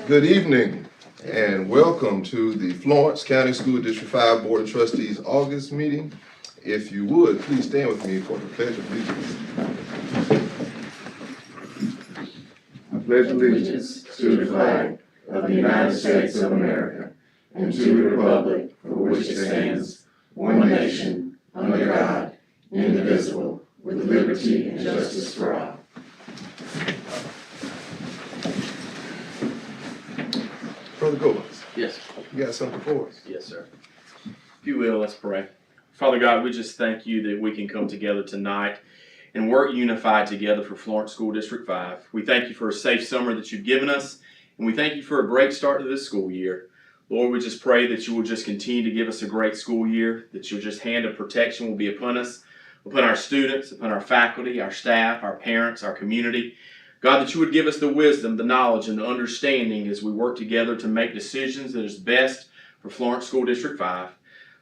Good evening and welcome to the Florence County School District 5 Board of Trustees August meeting. If you would, please stand with me for the Pledge of Allegiance. I pledge allegiance to the flag of the United States of America and to the republic for which it stands, one nation, under God, indivisible, with liberty and justice for all. Brother Goins. Yes. You got something for us? Yes, sir. If you will, let's pray. Father God, we just thank you that we can come together tonight and work unified together for Florence School District 5. We thank you for a safe summer that you've given us, and we thank you for a great start to this school year. Lord, we just pray that you will just continue to give us a great school year, that your just hand of protection will be upon us, upon our students, upon our faculty, our staff, our parents, our community. God, that you would give us the wisdom, the knowledge, and the understanding as we work together to make decisions that is best for Florence School District 5.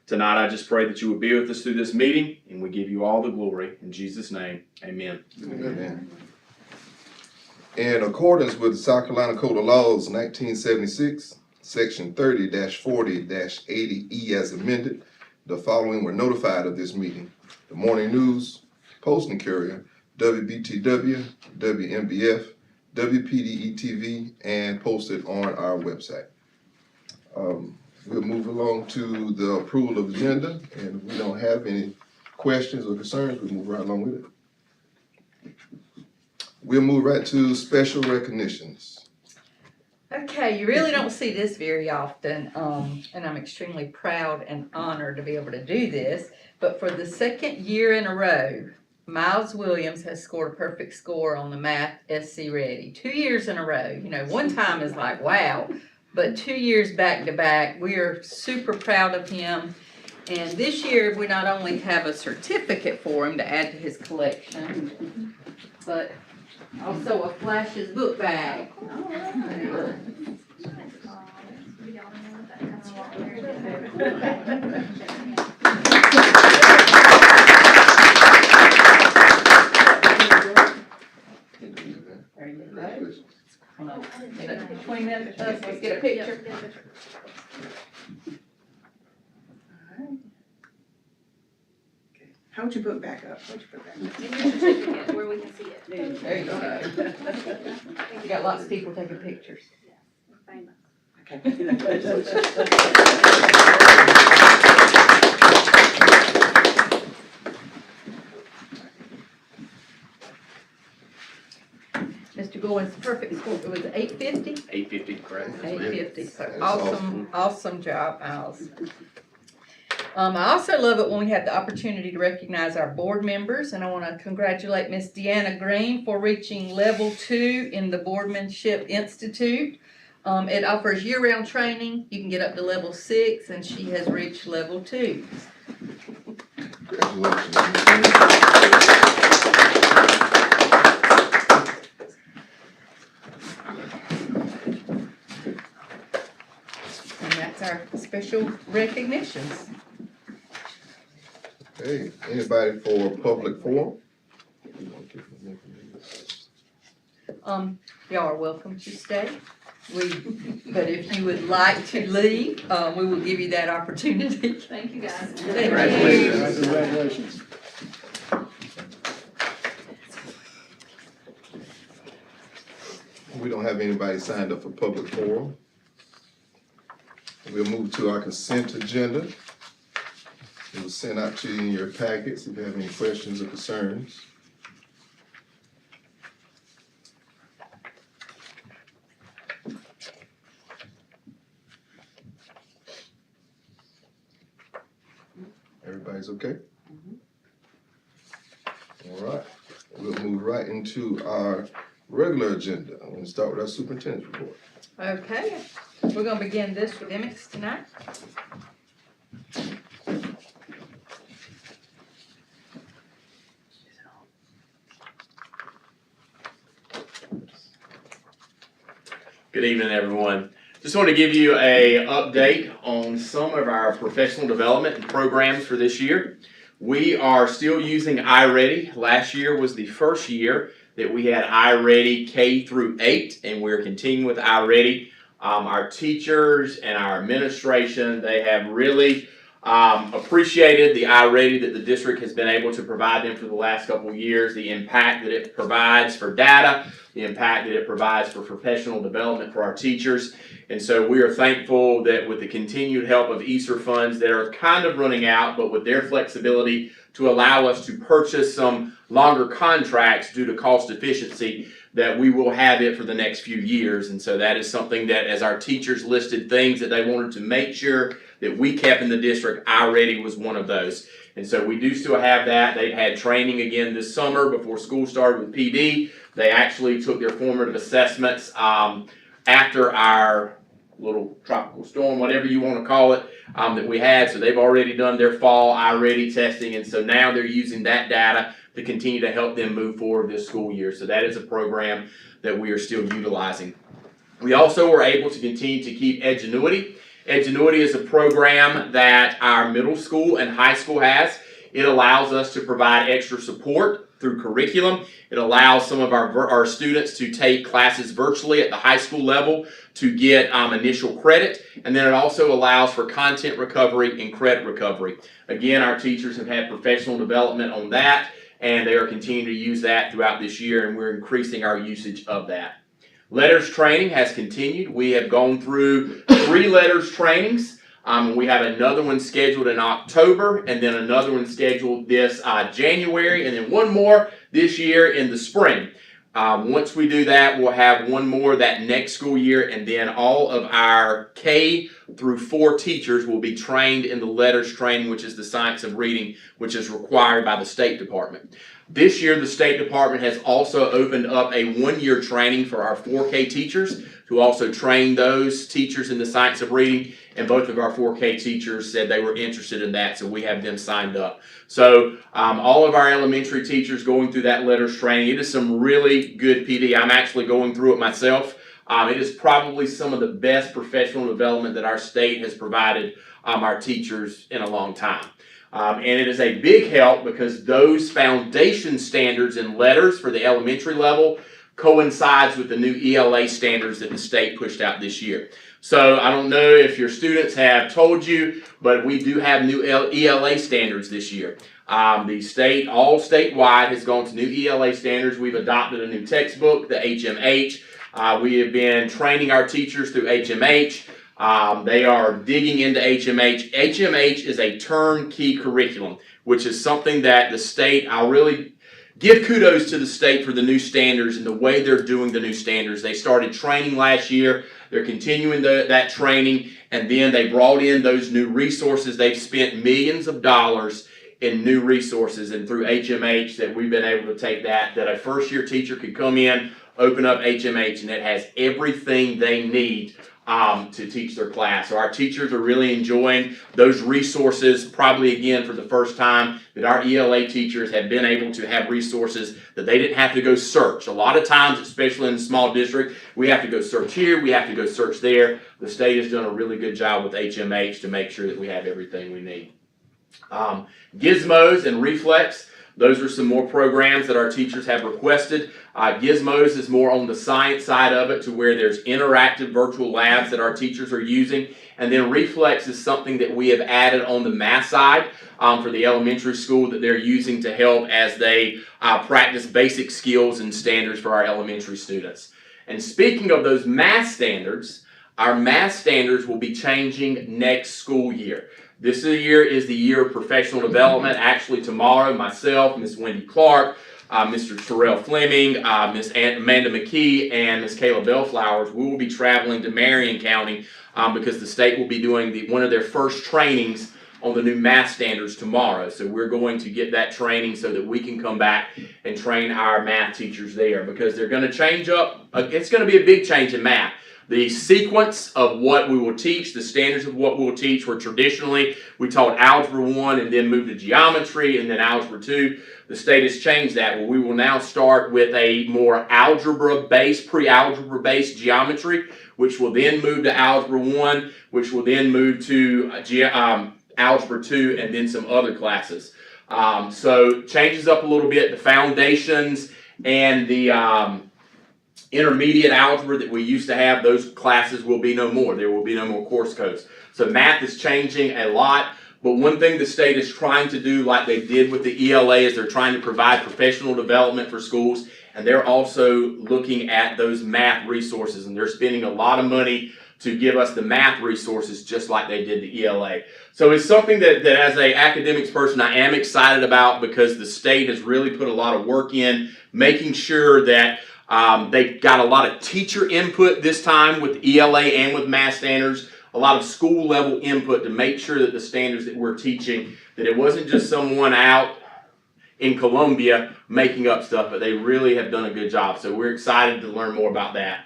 Tonight, I just pray that you would be with us through this meeting, and we give you all the glory. In Jesus' name, amen. Amen. In accordance with the South Carolina Code of Laws 1976, Section 30-40-80E as amended, the following were notified of this meeting: the Morning News, Post and Courier, WBTW, WMBF, WPDE-TV, and posted on our website. We'll move along to the approval of the agenda, and if we don't have any questions or concerns, we'll move right along with it. We'll move right to special recognitions. Okay, you really don't see this very often, and I'm extremely proud and honored to be able to do this, but for the second year in a row, Miles Williams has scored a perfect score on the Math SC Ready. 2 years in a row. You know, one time is like, wow, but 2 years back to back. We are super proud of him. And this year, we not only have a certificate for him to add to his collection, but also a Flash's book bag. There you go. Between them, let's get a picture. Hold your book back up. Where we can see it. There you go. You got lots of people taking pictures. Famous. Mr. Goins, perfect score. It was 850? 850, correct? 850. So That's awesome job, Miles. I also love it when we have the opportunity to recognize our board members, and I want to congratulate Miss Deanna Green for reaching level 2 in the Boardmanship Institute. It offers year-round training. You can get up to level 6, and she has reached level 2. And that's our special recognitions. Hey, anybody for public forum? Y'all are welcome to stay. But if you would like to leave, we will give you that opportunity. Thank you, guys. Thank you. Congratulations. We don't have anybody signed up for public forum. We'll move to our consent agenda. It was sent out to you in your packets if you have any questions or concerns. Everybody's okay? All right, we'll move right into our regular agenda. I'm gonna start with our superintendent's report. Okay, we're gonna begin this with Emmett tonight. Good evening, everyone. Just want to give you an update on some of our professional development and programs for this year. We are still using iReady. Last year was the first year that we had iReady K through 8, and we're continuing with iReady. Our teachers and our administration, they have really appreciated the iReady that the district has been able to provide them for the last couple of years, the impact that it provides for data, the impact that it provides for professional development for our teachers. And so we are thankful that with the continued help of ESSER funds that are kind of running out, but with their flexibility to allow us to purchase some longer contracts due to cost efficiency, that we will have it for the next few years. And so that is something that, as our teachers listed things that they wanted to make sure that we kept in the district, iReady was one of those. And so we do still have that. They've had training again this summer before school started with PD. They actually took their formative assessments after our little tropical storm, whatever you want to call it, that we had. So they've already done their fall iReady testing, and so now they're using that data to continue to help them move forward this school year. So that is a program that we are still utilizing. We also were able to continue to keep Edgenuity. Edgenuity is a program that our middle school and high school has. It allows us to provide extra support through curriculum. It allows some of our students to take classes virtually at the high school level to get initial credit, and then it also allows for content recovery and credit recovery. Again, our teachers have had professional development on that, and they are continuing to use that throughout this year, and we're increasing our usage of that. Letters training has continued. We have gone through 3 letters trainings. We have another one scheduled in October, and then another one scheduled this January, and then one more this year in the spring. Once we do that, we'll have one more that next school year, and then all of our K through 4 teachers will be trained in the letters training, which is the science of reading, which is required by the State Department. This year, the State Department has also opened up a 1-year training for our 4K teachers to also train those teachers in the science of reading, and both of our 4K teachers said they were interested in that, so we have them signed up. So all of our elementary teachers going through that letters training. It is some really good PD. I'm actually going through it myself. It is probably some of the best professional development that our state has provided our teachers in a long time. And it is a big help because those foundation standards in letters for the elementary level coincides with the new ELA standards that the state pushed out this year. So I don't know if your students have told you, but we do have new ELA standards this year. The state, all statewide, has gone to new ELA standards. We've adopted a new textbook, the HMH. We have been training our teachers through HMH. They are digging into HMH. HMH is a turnkey curriculum, which is something that the state, I'll really give kudos to the state for the new standards and the way they're doing the new standards. They started training last year. They're continuing that training, and then they brought in those new resources. They've spent millions of dollars in new resources, and through HMH that we've been able to take that a first-year teacher could come in, open up HMH, and it has everything they need to teach their class. So our teachers are really enjoying those resources, probably again for the first time that our ELA teachers have been able to have resources that they didn't have to go search. A lot of times, especially in a small district, we have to go search here, we have to go search there. The state has done a really good job with HMH to make sure that we have everything we need. Gizmos and Reflex, those are some more programs that our teachers have requested. Gizmos is more on the science side of it, to where there's interactive virtual labs that our teachers are using. And then Reflex is something that we have added on the math side for the elementary school that they're using to help as they practice basic skills and standards for our elementary students. And speaking of those math standards, our math standards will be changing next school year. This year is the year of professional development. Actually, tomorrow, myself, Miss Wendy Clark, Mr. Terrell Fleming, Miss Amanda McKee, and Miss Kayla Bellflowers, we will be traveling to Marion County because the state will be doing one of their first trainings on the new math standards tomorrow. So we're going to get that training so that we can come back and train our math teachers there, because they're going to change up. It's going to be a big change in math. The sequence of what we will teach, the standards of what we'll teach, where traditionally we taught Algebra 1 and then moved to Geometry and then Algebra 2. The state has changed that. Well, we will now start with a more algebra-based, pre-algebra-based geometry, which will then move to Algebra 1, which will then move to Algebra 2, and then some other classes. So changes up a little bit. The foundations and the intermediate algebra that we used to have, those classes will be no more. There will be no more course codes. So math is changing a lot, but one thing the state is trying to do, like they did with the ELA, is they're trying to provide professional development for schools, and they're also looking at those math resources, and they're spending a lot of money to give us the math resources just like they did the ELA. So it's something that as an academics person I am excited about, because the state has really put a lot of work in making sure that they got a lot of teacher input this time with ELA and with math standards, a lot of school level input to make sure that the standards that we're teaching, that it wasn't just someone out in Columbia making up stuff, but they really have done a good job. So we're excited to learn more about that.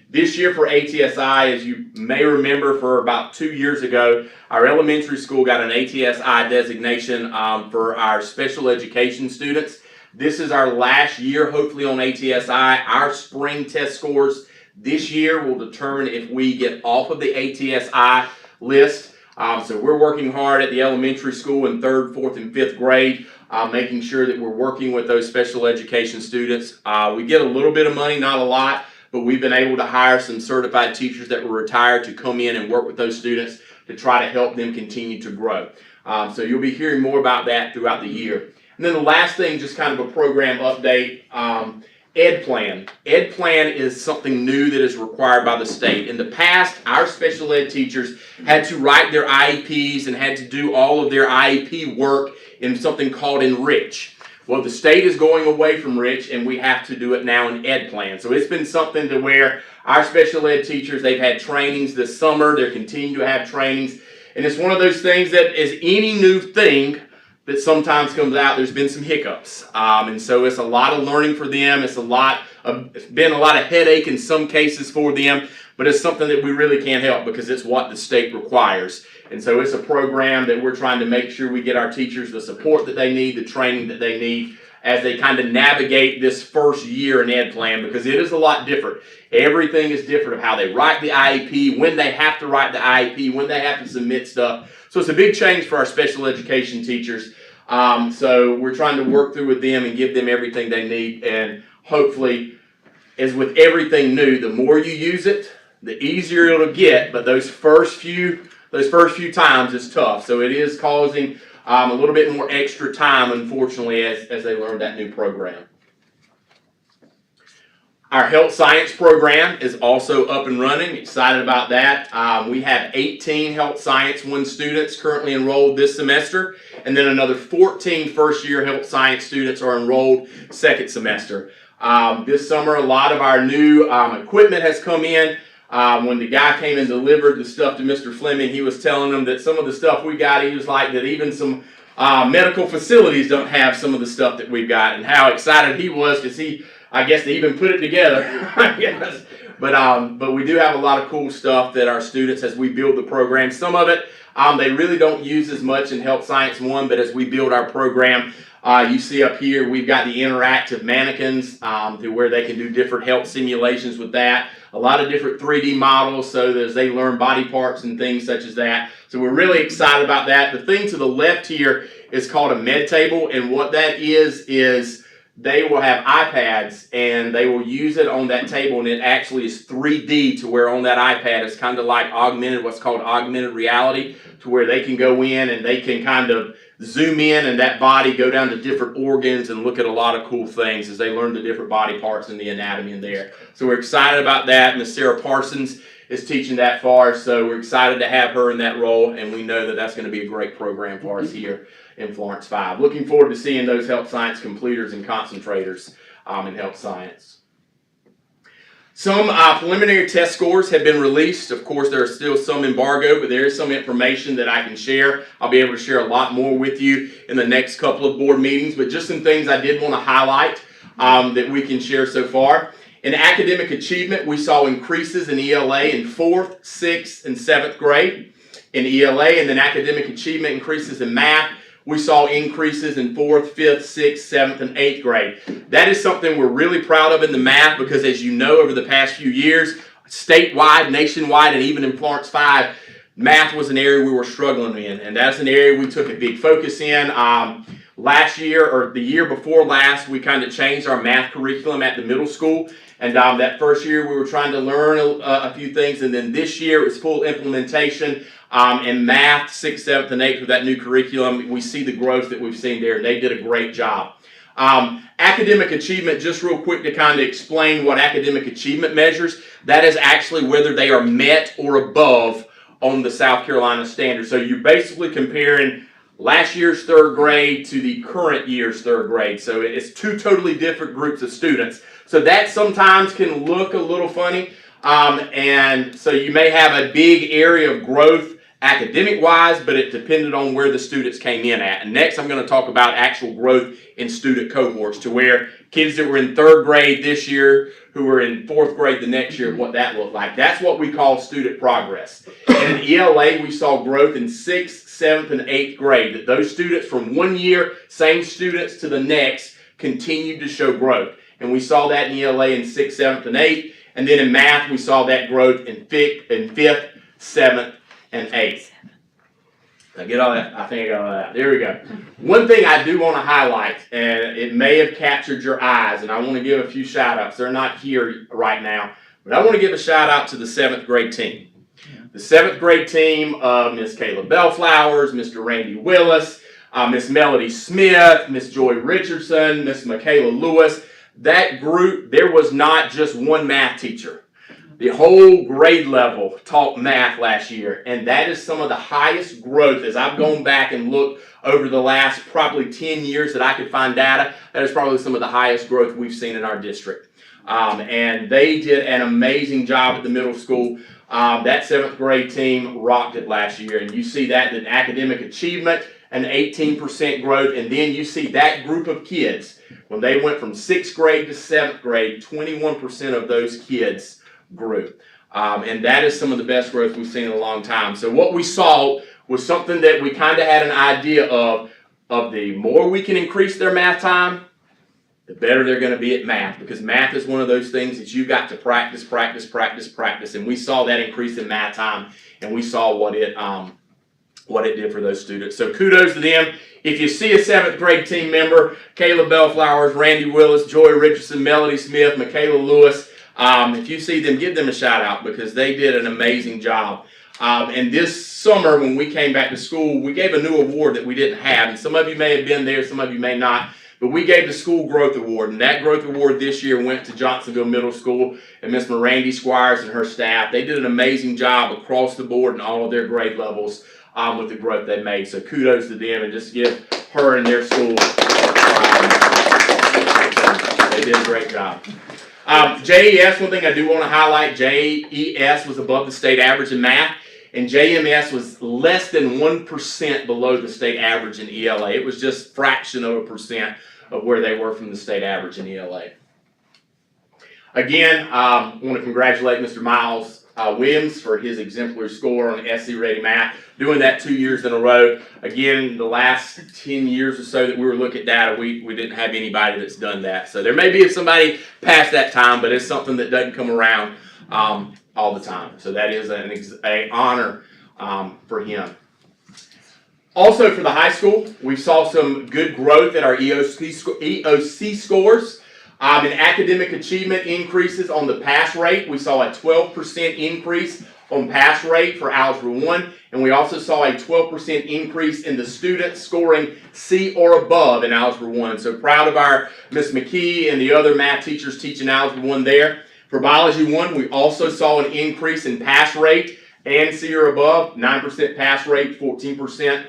This year for ATSI, as you may remember, for about 2 years ago, our elementary school got an ATSI designation for our special education students. This is our last year, hopefully, on ATSI. Our spring test scores this year will determine if we get off of the ATSI list. So we're working hard at the elementary school in 3rd, 4th, and 5th grade, making sure that we're working with those special education students. We get a little bit of money, not a lot, but we've been able to hire some certified teachers that were retired to come in and work with those students to try to help them continue to grow. So you'll be hearing more about that throughout the year. And then the last thing, just kind of a program update, Ed Plan. Ed Plan is something new that is required by the state. In the past, our special ed teachers had to write their IEPs and had to do all of their IEP work in something called Enrich. Well, the state is going away from Rich, and we have to do it now in Ed Plan. So it's been something to where our special ed teachers, they've had trainings this summer. They're continuing to have trainings. And it's one of those things that is any new thing that sometimes comes out, there's been some hiccups. And so it's a lot of learning for them. It's been a lot of headache in some cases for them, but it's something that we really can't help because it's what the state requires. And so it's a program that we're trying to make sure we get our teachers the support that they need, the training that they need as they kind of navigate this first year in Ed Plan, because it is a lot different. Everything is different of how they write the IEP, when they have to write the IEP, when they have to submit stuff. So it's a big change for our special education teachers. So we're trying to work through with them and give them everything they need. And hopefully, as with everything new, the more you use it, the easier it'll get. But those first few times it's tough. So it is causing a little bit more extra time, unfortunately, as they learn that new program. Our health science program is also up and running. Excited about that. We have 18 health science 1 students currently enrolled this semester, and then another 14 first-year health science students are enrolled second semester. This summer, a lot of our new equipment has come in. When the guy came and delivered the stuff to Mr. Fleming, he was telling them that some of the stuff we got, he was like that even some medical facilities don't have some of the stuff that we've got, and how excited he was because I guess they even put it together. Yes. But we do have a lot of cool stuff that our students, as we build the program, some of it they really don't use as much in Health Science 1, but as we build our program, you see up here, we've got the interactive mannequins to where they can do different health simulations with that. A lot of different 3D models so that as they learn body parts and things such as that. So we're really excited about that. The thing to the left here is called a med table, and what that is they will have iPads and they will use it on that table, and it actually is 3D to where on that iPad it's kind of like what's called augmented reality, to where they can go in and they can kind of zoom in and that body go down to different organs and look at a lot of cool things as they learn the different body parts and the anatomy in there. So we're excited about that. Miss Sarah Parsons is teaching that for us, so we're excited to have her in that role, and we know that that's going to be a great program for us here in Florence 5. Looking forward to seeing those health science completers and concentrators in health science. Some preliminary test scores have been released. Of course, there are still some embargo, but there is some information that I can share. I'll be able to share a lot more with you in the next couple of board meetings, but just some things I did want to highlight that we can share so far. In academic achievement, we saw increases in ELA in 4th, 6th, and 7th grade. In ELA, and then academic achievement increases in math, we saw increases in 4th, 5th, 6th, 7th, and 8th grade. That is something we're really proud of in the math because, as you know, over the past few years, statewide, nationwide, and even in Florence 5, math was an area we were struggling in, and that's an area we took a big focus in. Last year, or the year before last, we kind of changed our math curriculum at the middle school. And that first year we were trying to learn a few things, and then this year it's full implementation. In math, 6th, 7th, and 8th with that new curriculum, we see the growth that we've seen there. They did a great job. Academic achievement, just real quick to kind of explain what academic achievement measures. That is actually whether they are met or above on the South Carolina standard. So you're basically comparing last year's third grade to the current year's third grade. So it's two totally different groups of students. So that sometimes can look a little funny. And so you may have a big area of growth academic-wise, but it depended on where the students came in at. And next I'm going to talk about actual growth in student cohorts, to where kids that were in third grade this year who were in fourth grade the next year, what that looked like. That's what we call student progress. And in ELA, we saw growth in 6th, 7th, and 8th grade. That those students from one year, same students to the next, continued to show growth. And we saw that in ELA in 6th, 7th, and 8th. And then in math, we saw that growth in 5th, 7th, and 8th. Did I get all that? I think I got all that. There we go. One thing I do want to highlight, and it may have captured your eyes, and I want to give a few shout outs. They're not here right now, but I want to give a shout out to the 7th grade team. The 7th grade team of Miss Kayla Bellflowers, Mr. Randy Willis, Miss Melody Smith, Miss Joy Richardson, Miss Michaela Lewis. That group, there was not just one math teacher. The whole grade level taught math last year, and that is some of the highest growth. As I've gone back and looked over the last probably 10 years that I could find data, that is probably some of the highest growth we've seen in our district. And they did an amazing job at the middle school. That 7th grade team rocked it last year, and you see that in academic achievement, an 18% growth, and then you see that group of kids, when they went from 6th grade to 7th grade, 21% of those kids grew. And that is some of the best growth we've seen in a long time. So what we saw was something that we kind of had an idea of the more we can increase their math time, the better they're going to be at math, because math is one of those things that you've got to practice, practice, practice, practice. And we saw that increase in math time, and we saw what it did for those students. So kudos to them. If you see a 7th grade team member, Kayla Bellflowers, Randy Willis, Joy Richardson, Melody Smith, Michaela Lewis, if you see them, give them a shout out, because they did an amazing job. And this summer, when we came back to school, we gave a new award that we didn't have. And some of you may have been there, some of you may not. But we gave the School Growth Award. And that Growth Award this year went to Johnsonville Middle School and Miss Mirandy Squires and her staff. They did an amazing job across the board in all of their grade levels with the growth they made. So kudos to them, and just give her and their school. They did a great job. JES, one thing I do want to highlight, JES was above the state average in math, and JMS was less than 1% below the state average in ELA. It was just fraction of a percent of where they were from the state average in ELA. Again, I want to congratulate Mr. Miles Williams for his exemplary score on SC Ready Math, doing that 2 years in a row. Again, the last 10 years or so that we were looking at data, we didn't have anybody that's done that. So there may be somebody past that time, but it's something that doesn't come around all the time. So that is an honor for him. Also for the high school, we saw some good growth at our EOC scores. In academic achievement increases on the pass rate, we saw a 12% increase on pass rate for Algebra 1, and we also saw a 12% increase in the students scoring C or above in Algebra 1. So proud of our Miss McKee and the other math teachers teaching Algebra 1 there. For Biology 1, we also saw an increase in pass rate and C or above, 9% pass rate, 14%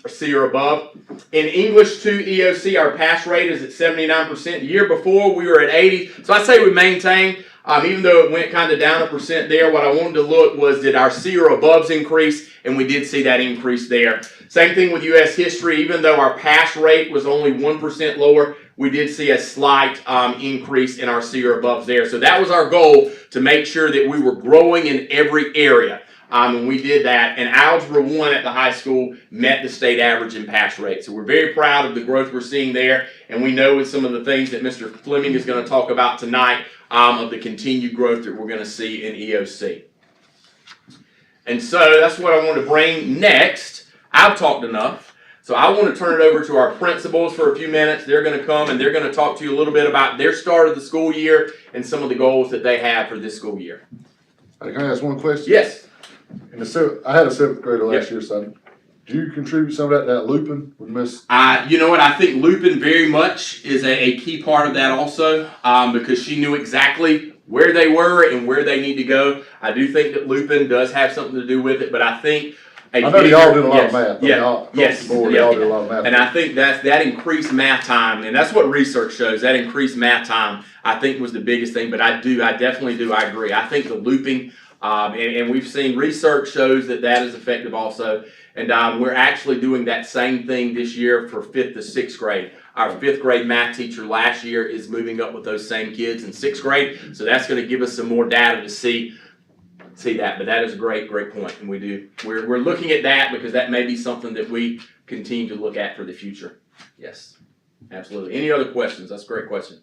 C or above. In English 2 EOC, our pass rate is at 79%. The year before, we were at 80. So I'd say we maintained, even though it went kind of down a percent there. What I wanted to look was, did our C or aboves increase? And we did see that increase there. Same thing with U.S. history. Even though our pass rate was only 1% lower, we did see a slight increase in our C or aboves there. So that was our goal, to make sure that we were growing in every area. And we did that, and Algebra 1 at the high school met the state average in pass rate. So we're very proud of the growth we're seeing there, and we know with some of the things that Mr. Fleming is going to talk about tonight of the continued growth that we're going to see in EOC. And so that's what I want to bring next. I've talked enough. So I want to turn it over to our principals for a few minutes. They're going to come and they're going to talk to you a little bit about their start of the school year and some of the goals that they have for this school year. Can I ask one question? Yes. I had a seventh grader last year, so do you contribute some of that looping with Miss? You know what? I think Lupin very much is a key part of that also, because she knew exactly where they were and where they need to go. I do think that Lupin does have something to do with it, but I think I know they all did a lot of math. Yeah. Across the board, they all did a lot of math. And I think that increased math time, and that's what research shows. That increased math time, I think, was the biggest thing. But I definitely do. I agree. I think the looping, and we've seen research shows that is effective also. And we're actually doing that same thing this year for 5th to 6th grade. Our 5th grade math teacher last year is moving up with those same kids in 6th grade. So that's going to give us some more data to see that. But that is a great point. And we're looking at that because that may be something that we continue to look at for the future. Yes, absolutely. Any other questions? That's a great question.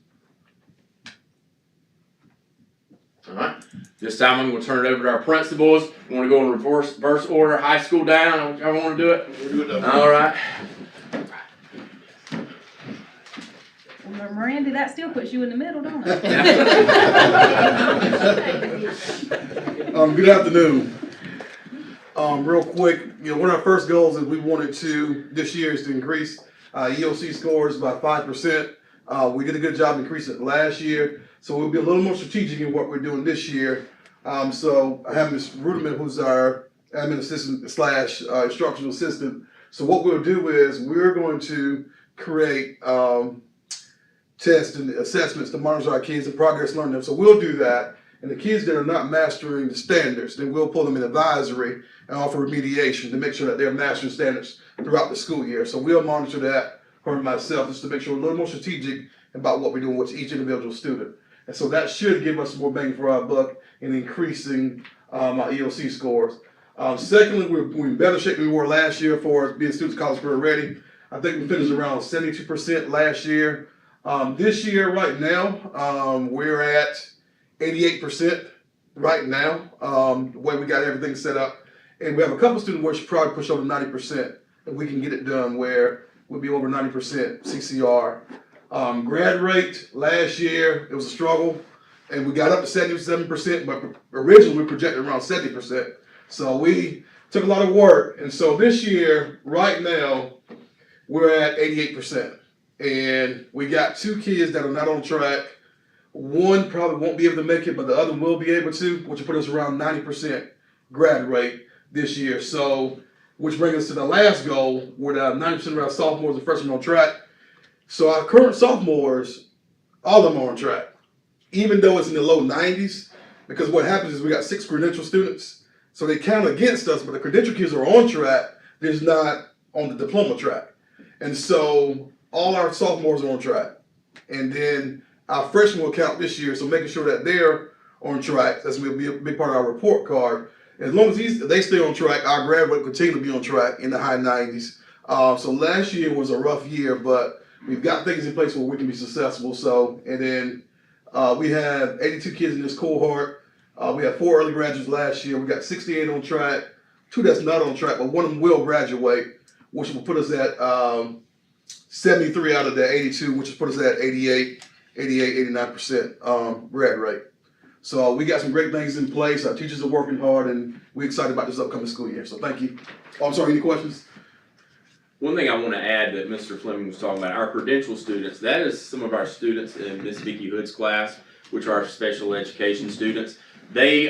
All right. This time I'm going to turn it over to our principals. We want to go in reverse order, high school down. I want to do it. We'll do it. All right. Well, Miranda, that still puts you in the middle, don't it? Good afternoon. Real quick, one of our first goals is we wanted to, this year, is to increase EOC scores by 5%. We did a good job increasing it last year, so we'll be a little more strategic in what we're doing this year. So I have Ms. Ruderman, who's our admin assistant / instructional assistant. So what we'll do is we're going to create tests and assessments to monitor our kids and progress learning them. So we'll do that. And the kids that are not mastering the standards, then we'll pull them in advisory and offer remediation to make sure that they're mastering standards throughout the school year. So we'll monitor that for myself just to make sure we're a little more strategic about what we're doing with each individual student. And so that should give us more bang for our buck in increasing our EOC scores. Secondly, we're in better shape than we were last year for being students college career ready. I think we finished around 72% last year. This year, right now, we're at 88% right now, the way we got everything set up. And we have a couple students where we should probably push over 90% if we can get it done where we'll be over 90% CCR. Grad rate last year, it was a struggle, and we got up to 77%, but originally we projected around 70%. So we took a lot of work, and so this year, right now, we're at 88%. And we got 2 kids that are not on track. One probably won't be able to make it, but the other will be able to, which will put us around 90% grad rate this year. So, which brings us to the last goal, where 90% of our sophomores and freshmen on track. So our current sophomores, all of them are on track, even though it's in the low 90s, because what happens is we got 6 credential students, so they count against us, but the credential kids are on track, they're just not on the diploma track. And so all our sophomores are on track. And then our freshmen will count this year, so making sure that they're on track, that's going to be a big part of our report card. As long as they stay on track, our grad will continue to be on track in the high 90s. So last year was a rough year, but we've got things in place where we can be successful. So, and then we have 82 kids in this cohort. We had 4 early graduates last year. We got 68 on track, 2 that's not on track, but one of them will graduate, which will put us at 73 out of the 82, which will put us at 89% grad rate. So we got some great things in place. Our teachers are working hard, and we're excited about this upcoming school year. So thank you. Oh, I'm sorry, any questions? One thing I want to add that Mr. Fleming was talking about, our credential students, that is some of our students in Miss Vicki Hood's class, which are our special education students. They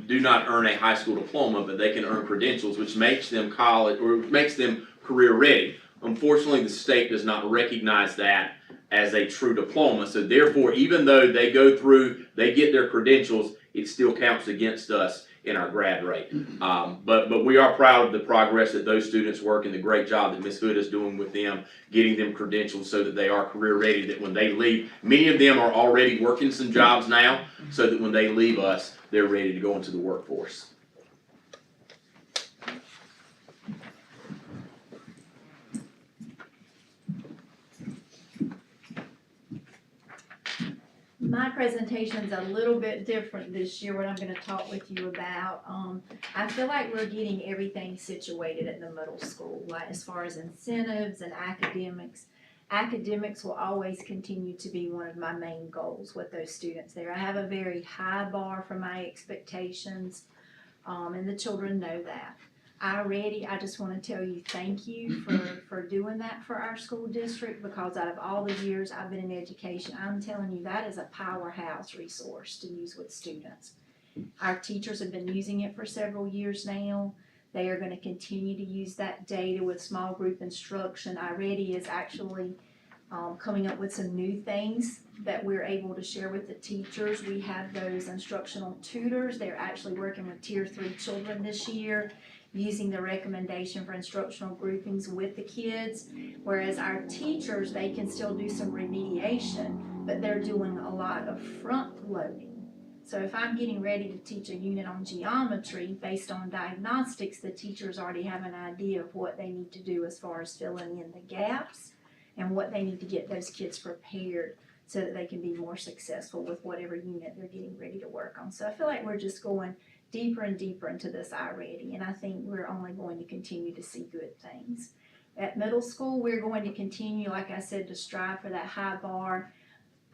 do not earn a high school diploma, but they can earn credentials, which makes them college or makes them career ready. Unfortunately, the state does not recognize that as a true diploma. So therefore, even though they go through, they get their credentials, it still counts against us in our grad rate. But we are proud of the progress that those students work and the great job that Ms. Hood is doing with them, getting them credentials so that they are career ready, that when they leave, many of them are already working some jobs now, so that when they leave us, they're ready to go into the workforce. My presentation's a little bit different this year, what I'm gonna talk with you about. I feel like we're getting everything situated at the middle school, like as far as incentives and academics. Academics will always continue to be one of my main goals with those students there. I have a very high bar for my expectations, and the children know that. I just wanna tell you, thank you for doing that for our school district, because out of all the years I've been in education, I'm telling you, that is a powerhouse resource to use with students. Our teachers have been using it for several years now. They are gonna continue to use that data with small group instruction. iReady is actually coming up with some new things that we're able to share with the teachers. We have those instructional tutors. They're actually working with Tier 3 children this year, using the recommendation for instructional groupings with the kids. Whereas our teachers, they can still do some remediation, but they're doing a lot of front loading. So if I'm getting ready to teach a unit on geometry based on diagnostics, the teachers already have an idea of what they need to do as far as filling in the gaps and what they need to get those kids prepared so that they can be more successful with whatever unit they're getting ready to work on. So I feel like we're just going deeper and deeper into this iReady, and I think we're only going to continue to see good things. At middle school, we're going to continue, like I said, to strive for that high bar.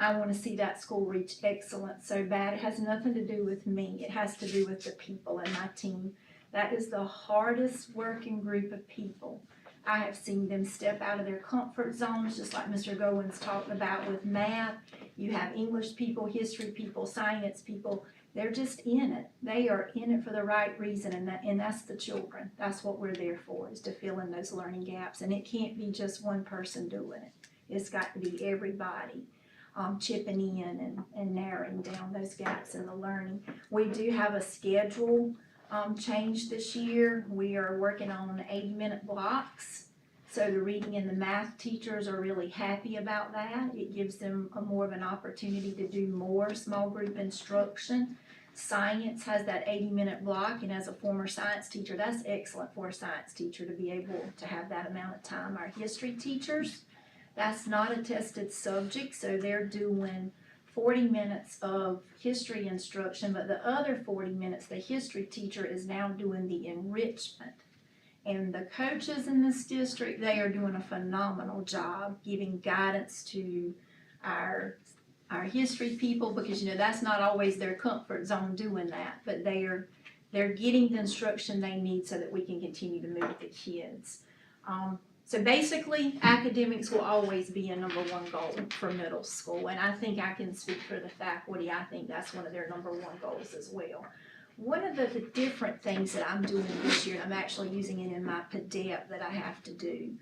I want to see that school reach excellence so bad. It has nothing to do with me. It has to do with the people and my team. That is the hardest working group of people. I have seen them step out of their comfort zones, just like Mr. Goins talked about with math. You have English people, history people, science people. They're just in it. They are in it for the right reason, and that's the children. That's what we're there for, is to fill in those learning gaps. And it can't be just one person doing it. It's got to be everybody chipping in and narrowing down those gaps in the learning. We do have a schedule change this year. We are working on 80-minute blocks. So the reading and the math teachers are really happy about that. It gives them more of an opportunity to do more small group instruction. Science has that 80-minute block, and as a former science teacher, that's excellent for a science teacher to be able to have that amount of time. Our history teachers, that's not a tested subject, so they're doing 40 minutes of history instruction, but the other 40 minutes, the history teacher is now doing the enrichment. And the coaches in this district, they are doing a phenomenal job giving guidance to our history people, because that's not always their comfort zone doing that, but they're getting the instruction they need so that we can continue to move the kids. So basically, academics will always be a number one goal for middle school, and I think I can speak for the faculty. I think that's one of their number one goals as well. One of the different things that I'm doing this year, and I'm actually using it in my PDEP that I have to do,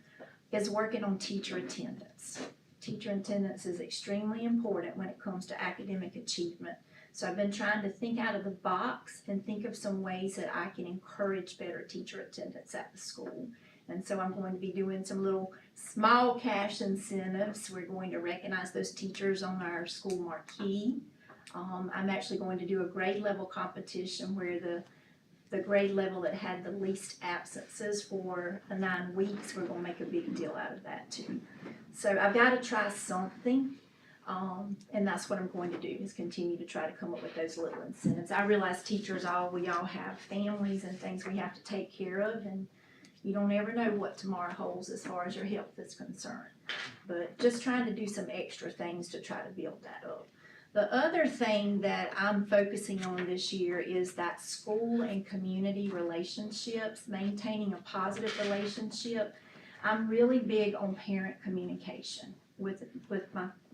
is working on teacher attendance. Teacher attendance is extremely important when it comes to academic achievement. So I've been trying to think out of the box and think of some ways that I can encourage better teacher attendance at the school. And so I'm going to be doing some little small cash incentives. We're going to recognize those teachers on our school marquee. I'm actually going to do a grade level competition where the grade level that had the least absences for the 9 weeks, we're going to make a big deal out of that too. So I've got to try something, and that's what I'm going to do, is continue to try to come up with those little incentives. I realize teachers, we all have families and things we have to take care of, and you don't ever know what tomorrow holds as far as your health is concerned. But just trying to do some extra things to try to build that up. The other thing that I'm focusing on this year is that school and community relationships, maintaining a positive relationship. I'm really big on parent communication with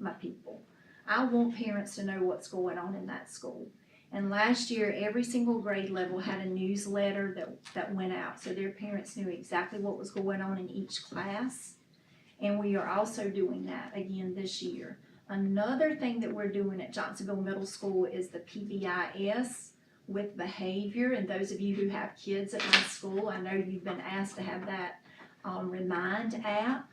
my people. I want parents to know what's going on in that school. And last year, every single grade level had a newsletter that went out, so their parents knew exactly what was going on in each class. And we are also doing that again this year. Another thing that we're doing at Johnsonville Middle School is the PBIS with behavior. And those of you who have kids at my school, I know you've been asked to have that Remind app.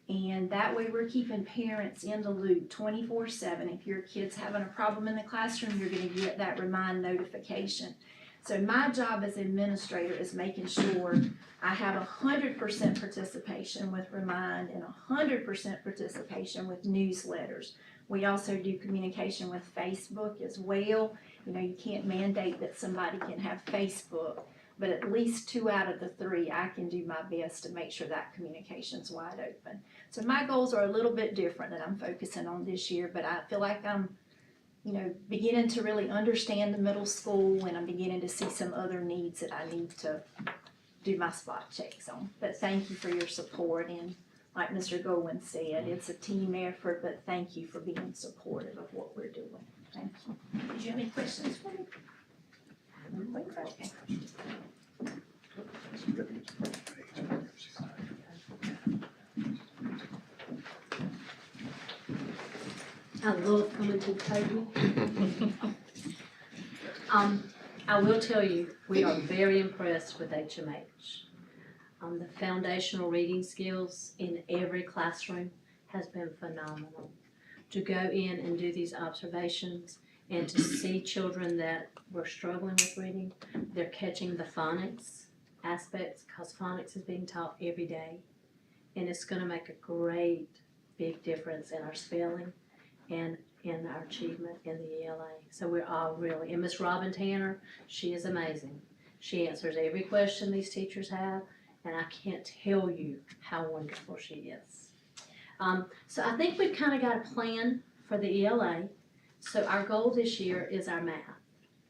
And that way we're keeping parents in the loop 24/7. If your kid's having a problem in the classroom, you're going to get that Remind notification. So my job as administrator is making sure I have 100% participation with Remind and 100% participation with newsletters. We also do communication with Facebook as well. You know, you can't mandate that somebody can have Facebook, but at least 2 out of the 3, I can do my best to make sure that communication's wide open. So my goals are a little bit different that I'm focusing on this year, but I feel like I'm, you know, beginning to really understand the middle school, and I'm beginning to see some other needs that I need to do my spot checks on. But thank you for your support, and like Mr. Gowen said, it's a team effort, but thank you for being supportive of what we're doing. Thank you. Did you have any questions for me? Okay. I love coming to the table. I will tell you, we are very impressed with HMH. The foundational reading skills in every classroom has been phenomenal. To go in and do these observations and to see children that were struggling with reading, they're catching the phonics aspects, because phonics is being taught every day. And it's gonna make a great big difference in our spelling and in our achievement in the ELA. So we're all really, and Miss Robin Tanner, she is amazing. She answers every question these teachers have, and I can't tell you how wonderful she is. So I think we've kind of got a plan for the ELA. So our goal this year is our math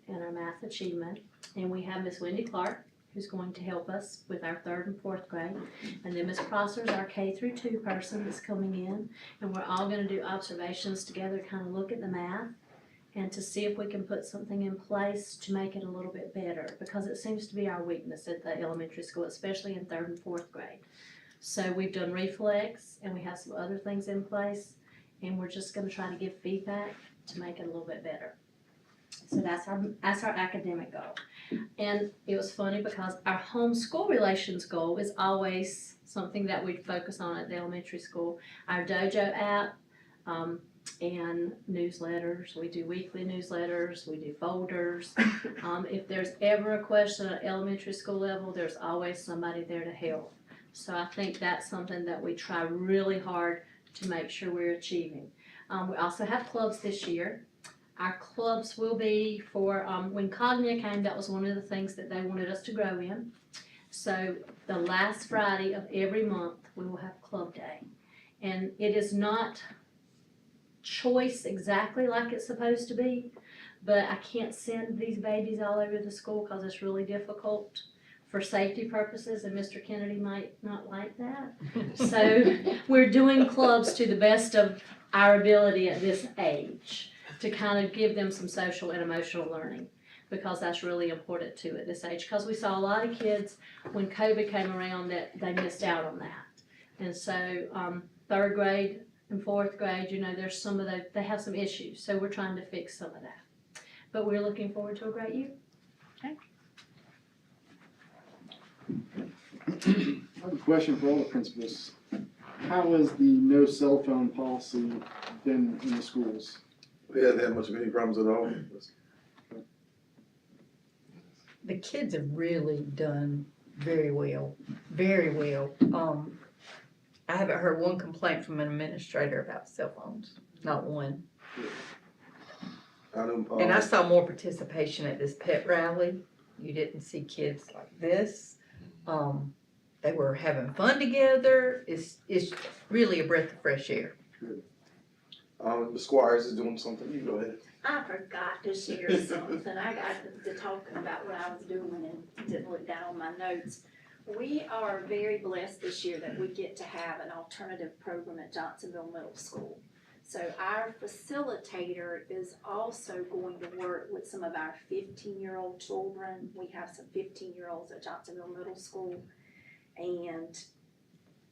and our math achievement. And we have Miss Wendy Clark, who's going to help us with our 3rd and 4th grade. And then Miss Prosser's our K-2 person that's coming in. And we're all gonna do observations together, kind of look at the math and to see if we can put something in place to make it a little bit better, because it seems to be our weakness at the elementary school, especially in 3rd and 4th grade. So we've done reflex and we have some other things in place, and we're just gonna try to give feedback to make it a little bit better. So that's our academic goal. And it was funny because our home school relations goal is always something that we focus on at the elementary school. Our Dojo app, and newsletters, we do weekly newsletters, we do folders. If there's ever a question at elementary school level, there's always somebody there to help. So I think that's something that we try really hard to make sure we're achieving. We also have clubs this year. Our clubs will be for, when Cognia came, that was one of the things that they wanted us to grow in. So the last Friday of every month, we will have club day. And it is not choice exactly like it's supposed to be, but I can't send these babies all over the school because it's really difficult for safety purposes, and Mr. Kennedy might not like that. So we're doing clubs to the best of our ability at this age to kind of give them some social and emotional learning, because that's really important too at this age, because we saw a lot of kids when COVID came around that they missed out on that. And so 3rd grade and 4th grade, you know, there's some of those, they have some issues, so we're trying to fix some of that. But we're looking forward to a great year. I have a question for all the principals. How has the no cell phone policy been in the schools? We haven't had much of any problems at all. The kids have really done very well, very well. I haven't heard one complaint from an administrator about cell phones, not one. And I saw more participation at this pet rally. You didn't see kids like this. They were having fun together. It's really a breath of fresh air. The Squires is doing something, you go ahead. I forgot to share something. I got to talking about what I was doing and didn't look down on my notes. We are very blessed this year that we get to have an alternative program at Johnsonville Middle School. So our facilitator is also going to work with some of our 15-year-old children. We have some 15-year-olds at Johnsonville Middle School. And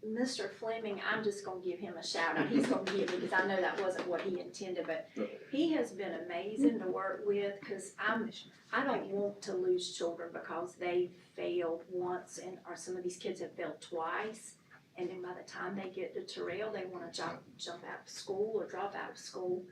Mr. Fleming, I'm just gonna give him a shout out. He's gonna give me, because I know that wasn't what he intended, but he has been amazing to work with, because I don't want to lose children because they failed once, or some of these kids have failed twice. And then by the time they get to Terrell, they wanna jump out of school or drop out of school.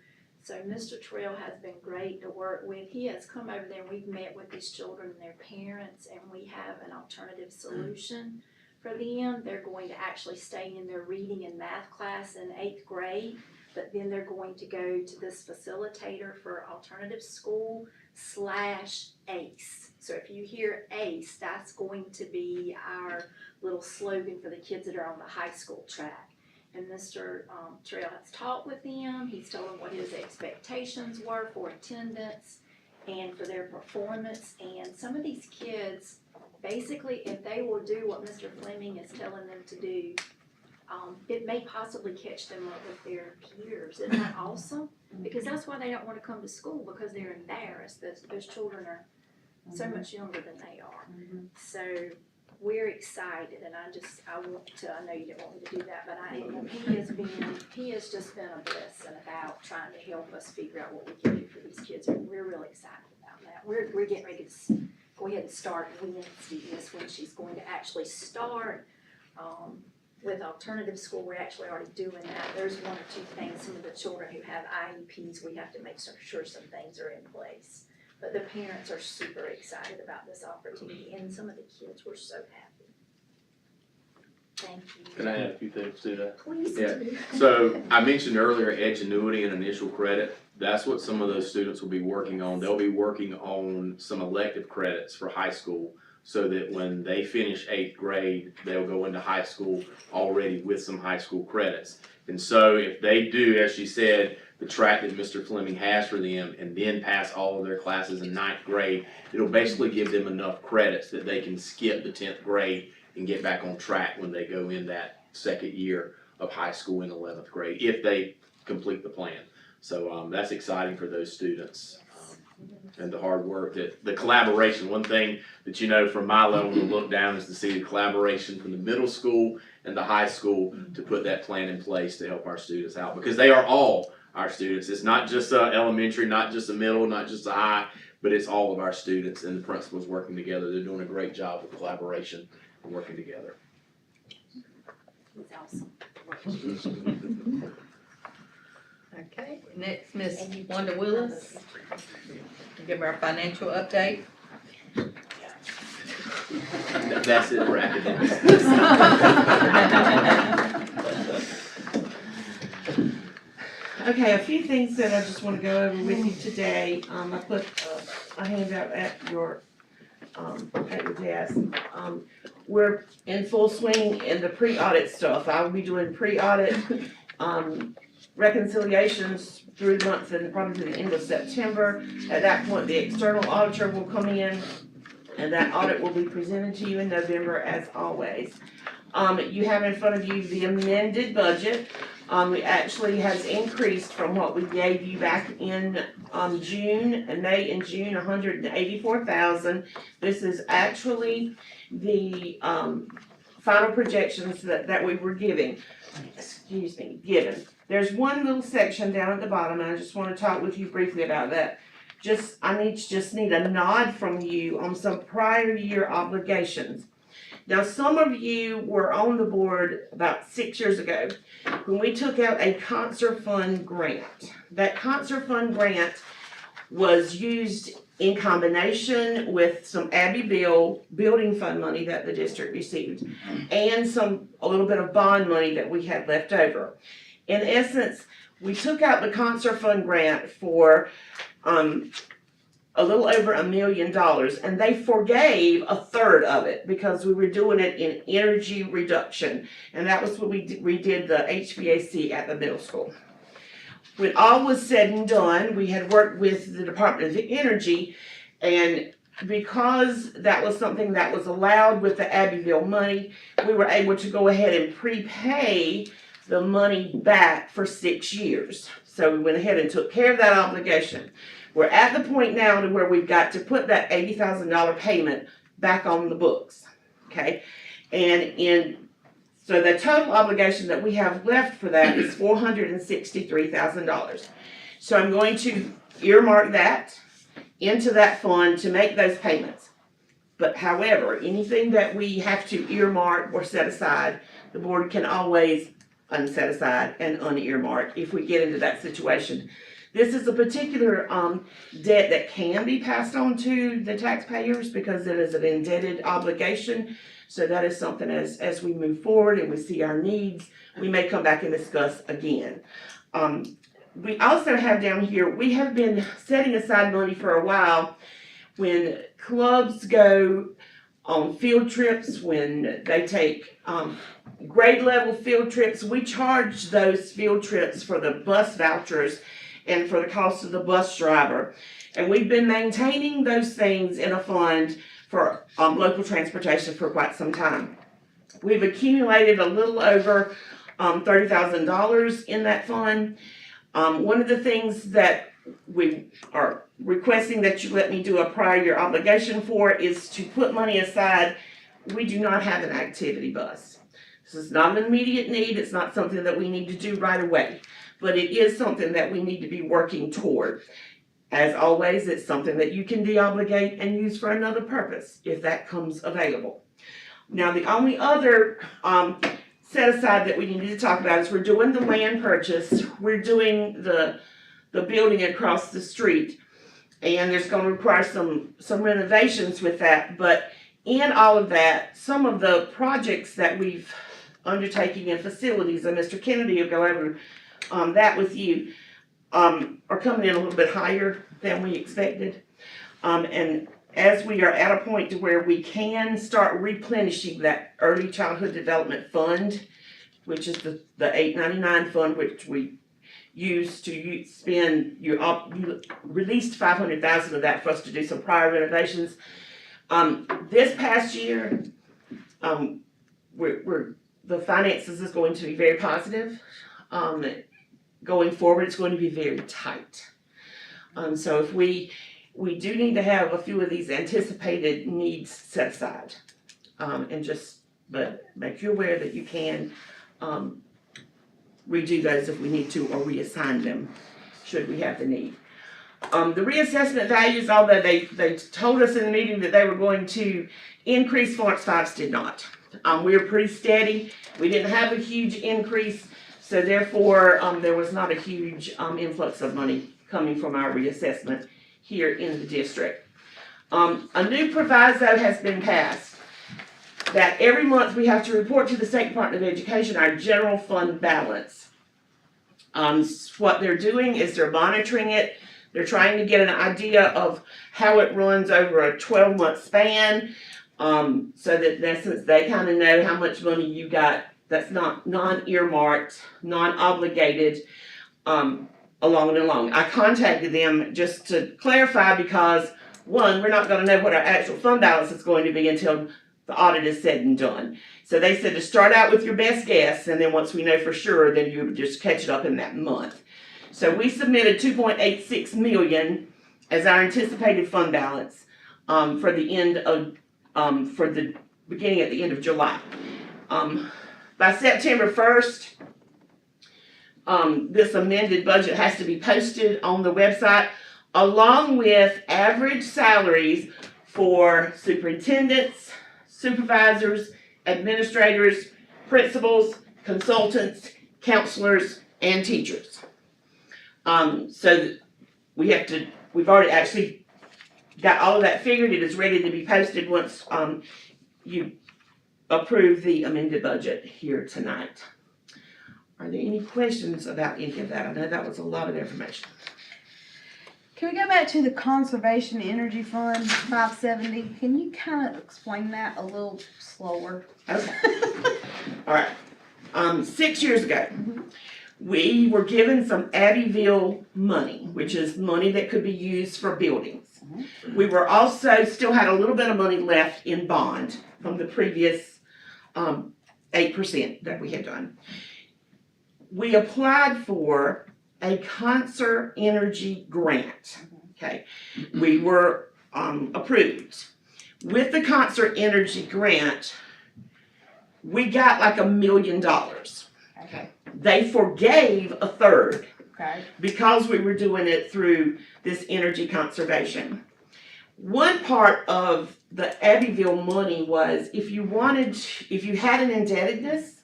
So Mr. Terrell has been great to work with. He has come over there, we've met with these children and their parents, and we have an alternative solution for them. They're going to actually stay in their reading and math class in 8th grade, but then they're going to go to this facilitator for alternative school / ACE. So if you hear ACE, that's going to be our little slogan for the kids that are on the high school track. And Mr. Terrell has talked with them. He's told them what his expectations were for attendance and for their performance. And some of these kids, basically, if they will do what Mr. Fleming is telling them to do, it may possibly catch them up with their peers. Isn't that awesome? Because that's why they don't want to come to school, because they're embarrassed. Those children are so much younger than they are. So we're excited, and I know you didn't want me to do that, but I am. He has just been a blessing about trying to help us figure out what we can do for these kids, and we're really excited about that. We're getting ready to go ahead and start Wednesday is when she's going to actually start. With alternative school, we're actually already doing that. There's one or two things, some of the children who have IEPs, we have to make sure some things are in place. But the parents are super excited about this opportunity, and some of the kids were so happy. Thank you. Can I add a few things to that? Please Yeah. do. So I mentioned earlier Edgenuity and initial credit. That's what some of those students will be working on. They'll be working on some elective credits for high school, so that when they finish 8th grade, they'll go into high school already with some high school credits. And so if they do, as she said, the track that Mr. Fleming has for them, and then pass all of their classes in 9th grade, it'll basically give them enough credits that they can skip the 10th grade and get back on track when they go in that second year of high school in 11th grade, if they complete the plan. So that's exciting for those students. And the hard work, that the collaboration. One thing that you know from my level to look down is to see the collaboration from the middle school and the high school to put that plan in place to help our students out, because they are all our students. It's not just elementary, not just a middle, not just a high, but it's all of our students, and the principals working together. They're doing a great job with collaboration and working together. It's awesome. Okay, next, Miss Wanda Willis. Give our financial update. That's it for academics. Okay, a few things that I just wanna go over with you today. I put a handout at your desk. We're in full swing in the pre-audit stuff. I will be doing pre-audit, reconciliations through the month and probably to the end of September. At that point, the external auditor will come in, and that audit will be presented to you in November as always. You have in front of you the amended budget. It actually has increased from what we gave you back in May and June, $184,000. This is actually the final projections that we were given. There's one little section down at the bottom, and I just wanna talk with you briefly about that. I just need a nod from you on some prior year obligations. Now, some of you were on the board about 6 years ago when we took out a concert fund grant. That concert fund grant was used in combination with some Abbey Bill building fund money that the district received, and a little bit of bond money that we had left over. In essence, we took out the concert fund grant for a little over $1 million, and they forgave a third of it because we were doing it in energy reduction, and that was what we did the HVAC at the middle school. When all was said and done, we had worked with the Department of Energy, and because that was something that was allowed with the Abbeville money, we were able to go ahead and prepay the money back for 6 years. So we went ahead and took care of that obligation. We're at the point now to where we've got to put that $80,000 payment back on the books, okay? So the total obligation that we have left for that is $463,000. So I'm going to earmark that into that fund to make those payments. But however, anything that we have to earmark or set aside, the board can always unset aside and unearmark if we get into that situation. This is a particular debt that can be passed on to the taxpayers because it is an indebted obligation. So that is something as we move forward and we see our needs, we may come back and discuss again. We also have down here, we have been setting aside money for a while when clubs go on field trips, when they take, grade level field trips. We charge those field trips for the bus vouchers and for the cost of the bus driver. And we've been maintaining those things in a fund for, local transportation for quite some time. We've accumulated a little over, $30,000 in that fund. One of the things that we are requesting that you let me do a prior year obligation for is to put money aside. We do not have an activity bus. This is not an immediate need, it's not something that we need to do right away, but it is something that we need to be working toward. As always, it's something that you can deobligate and use for another purpose if that comes available. Now, the only other, set aside that we needed to talk about is we're doing the land purchase, we're doing the building across the street, and there's gonna require some renovations with that, but in all of that, some of the projects that we've undertaking in facilities, and Mr. Kennedy will go over, that with you, are coming in a little bit higher than we expected. And as we are at a point to where we can start replenishing that early childhood development fund, which is the $899 fund, which we use to spend, you released $500,000 of that for us to do some prior renovations. This past year, the finances is going to be very positive. Going forward, it's going to be very tight. So if we do need to have a few of these anticipated needs set aside. But make you aware that you can, redo those if we need to, or reassign them, should we have the need. The reassessment values, although they told us in the meeting that they were going to increase, Florence Fives did not. We were pretty steady, we didn't have a huge increase, so therefore, there was not a huge, influx of money coming from our reassessment here in the district. A new proviso has been passed that every month we have to report to the State Department of Education our general fund balance. What they're doing is they're monitoring it. They're trying to get an idea of how it runs over a 12-month span, so that in essence they kind of know how much money you got that's not non-earmarked, non-obligated, along and along. I contacted them just to clarify because, one, we're not gonna know what our actual fund balance is going to be until the audit is said and done. So they said to start out with your best guess, and then once we know for sure, then you would just catch it up in that month. So we submitted 2.86 million as our anticipated fund balance, for the end of, for the beginning at the end of July. By September 1st, this amended budget has to be posted on the website along with average salaries for superintendents, supervisors, administrators, principals, consultants, counselors, and teachers. So we've already actually got all of that figured. It is ready to be posted once you approve the amended budget here tonight. Are there any questions about any of that? I know that was a lot of information. Can we go back to the Conservation Energy Fund, 570? Can you kind of explain that a little slower? Okay. All right. 6 years ago, we were given some Abbeville money, which is money that could be used for buildings. We were also still had a little bit of money left in bond from the previous 8% that we had done. We applied for a Conser Energy grant. Okay, we were approved. With the Conser Energy grant, we got like $1 million. Okay, they forgave a third. Okay. Because we were doing it through this energy conservation. One part of the Abbeville money was if you had an indebtedness,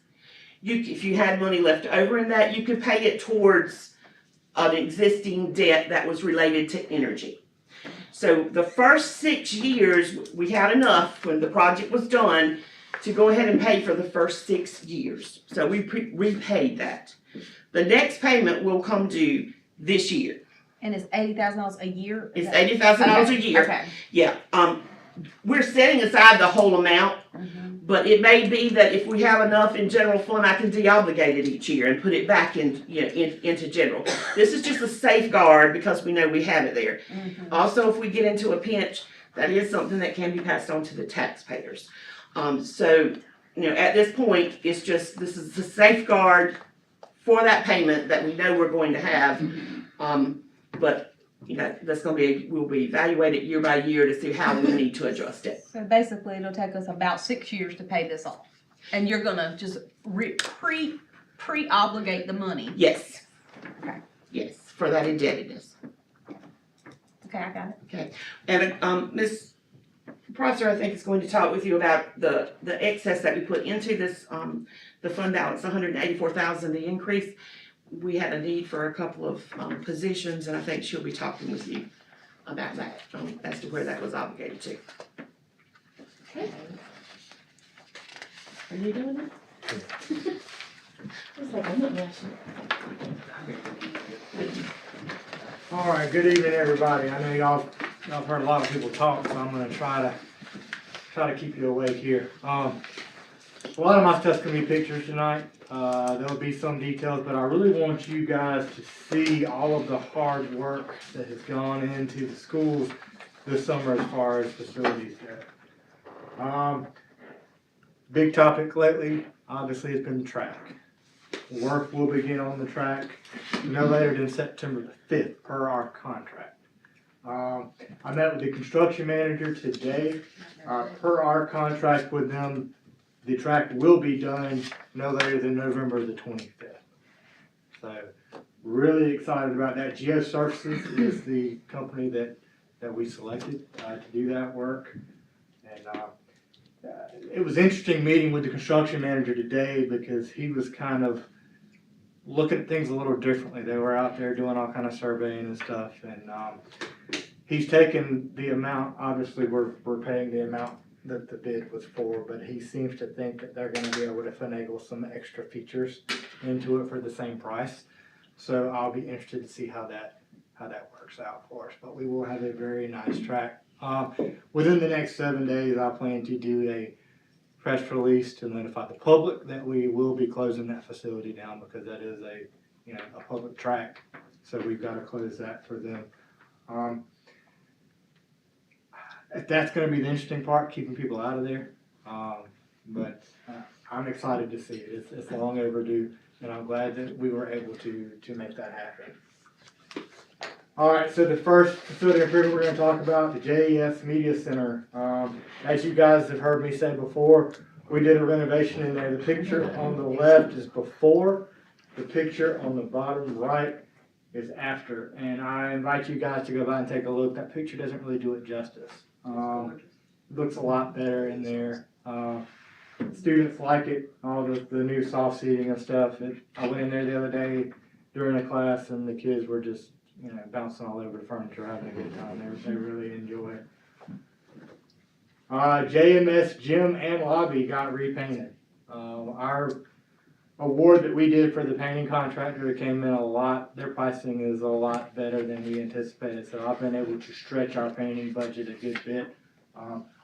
if you had money left over in that, you could pay it towards an existing debt that was related to energy. So the first 6 years, we had enough when the project was done to go ahead and pay for the first 6 years. So we repaid that. The next payment will come due this year. And it's $80,000 a year? Is It's that- $80,000 a year. Okay. Yeah, we're setting aside the whole amount, but it may be that if we have enough in general fund, I can de-obligate it each year and put it back in, into general. This is just a safeguard because we know we have it there. Also, if we get into a pinch, that is something that can be passed on to the taxpayers. So, at this point, it's just, this is a safeguard for that payment that we know we're going to have. But, that's gonna be, we'll be evaluated year by year to see how we need to adjust it. So basically, it'll take us about 6 years to pay this off. And you're gonna just pre-obligate the money. Yes. Okay. Yes, for that indebtedness. Okay, I got it. And, Ms. Prosser, I think is going to talk with you about the excess that we put into this, the fund balance, $184,000, the increase. We had a need for a couple of, positions, and I think she'll be talking with you about that, as to where that was obligated to. Okay. Are you doing it? It's like, I'm not rushing. All right, good evening, everybody. I know y'all heard a lot of people talk, so I'm gonna try to keep you awake here. A lot of my stuff's gonna be pictures tonight. There'll be some details, but I really want you guys to see all of the hard work that has gone into the schools this summer as far as facilities go. Big topic lately, obviously, has been the track. Work will begin on the track no later than September the 5th per our contract. I met with the construction manager today. Per our contract with them, the track will be done no later than November the 25th. So, really excited about that. Geo Services is the company that we selected to do that work. And it was interesting meeting with the construction manager today because he was kind of looking at things a little differently. They were out there doing all kind of surveying and stuff, and he's taken the amount. Obviously, we're paying the amount that the bid was for, but he seems to think that they're going to be able to finagle some extra features into it for the same price. So I'll be interested to see how that works out for us. But we will have a very nice track. Within the next 7 days, I plan to do a press release to notify the public that we will be closing that facility down because that is a public track. So we've got to close that for them. That's going to be the interesting part, keeping people out of there. But I'm excited to see it. It's long overdue, and I'm glad that we were able to make that happen. All right, so the first facility improvement we're going to talk about, the JES Media Center. As you guys have heard me say before, we did a renovation in there. The picture on the left is before. The picture on the bottom right is after. And I invite you guys to go by and take a look. That picture doesn't really do it justice. Looks a lot better in there. Students like it, all the new soft seating and stuff. I went in there the other day during a class and the kids were just bouncing all over the furniture, having a good time. They really enjoy it. JMS gym and lobby got repainted. Our award that we did for the painting contractor came in a lot. Their pricing is a lot better than we anticipated, so I've been able to stretch our painting budget a good bit.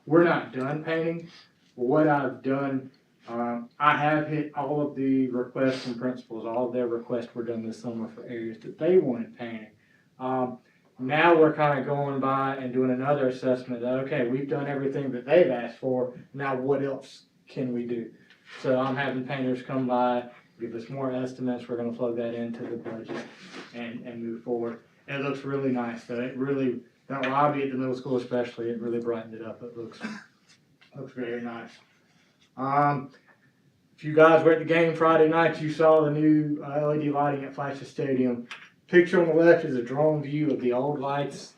We're not done painting. What I've done, I have hit all of the requests from principals. All of their requests were done this summer for areas that they wanted painting. Now we're kind of going by and doing another assessment that, okay, we've done everything that they've asked for. Now what else can we do? So I'm having painters come by, give us more estimates. We're going to plug that into the budget and move forward. It looks really nice though. It really, that lobby at the middle school especially, it really brightened it up. It looks very nice. If you guys were at the game Friday night, you saw the new LED lighting at Flashes Stadium. Picture on the left is a drone view of the old lights.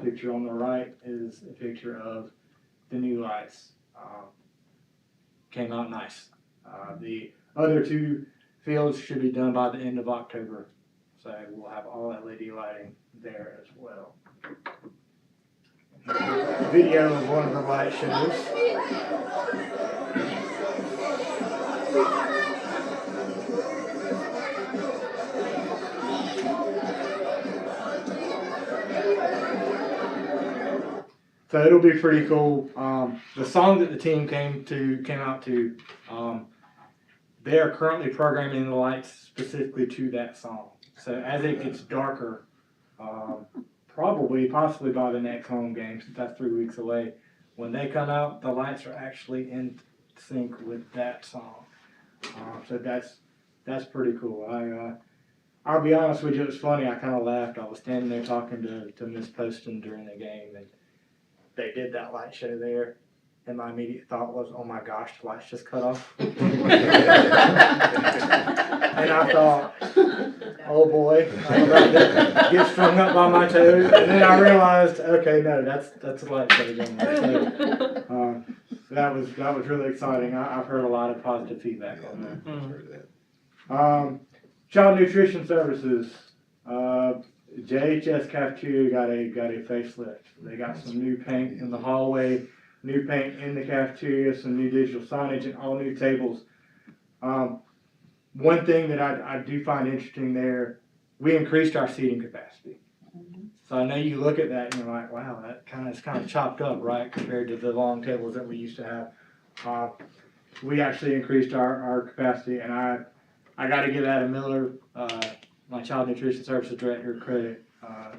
Picture on the right is a picture of the new lights. Came out nice. The other two fields should be done by the end of October. So we'll have all LED lighting there as well. Video of one of the light shows. So it'll be pretty cool. The song that the team came out to, they are currently programming the lights specifically to that song. So as it gets darker, possibly by the next home game, since that's 3 weeks away, when they come out, the lights are actually in sync with that song. So that's pretty cool. I'll be honest with you, it was funny. I kind of laughed. I was standing there talking to Miss Poston during the game, and they did that light show there, and my immediate thought was, "Oh my gosh, the lights just cut off." And I thought, "Oh boy, I'm about to get strung up by my toes." And then I realized, okay, no, that's the light show going on. So, that was really exciting. I've heard a lot of positive feedback on that. Heard that. Child Nutrition Services, JHS cafeteria got a facelift. They got some new paint in the hallway, new paint in the cafeteria, some new digital signage, and all new tables. One thing that I do find interesting there, we increased our seating capacity. So I know you look at that and you're like, wow, that is kind of chopped up, right, compared to the long tables that we used to have. We actually increased our capacity, and I got to give Adam Miller, my Child Nutrition Services Director, credit.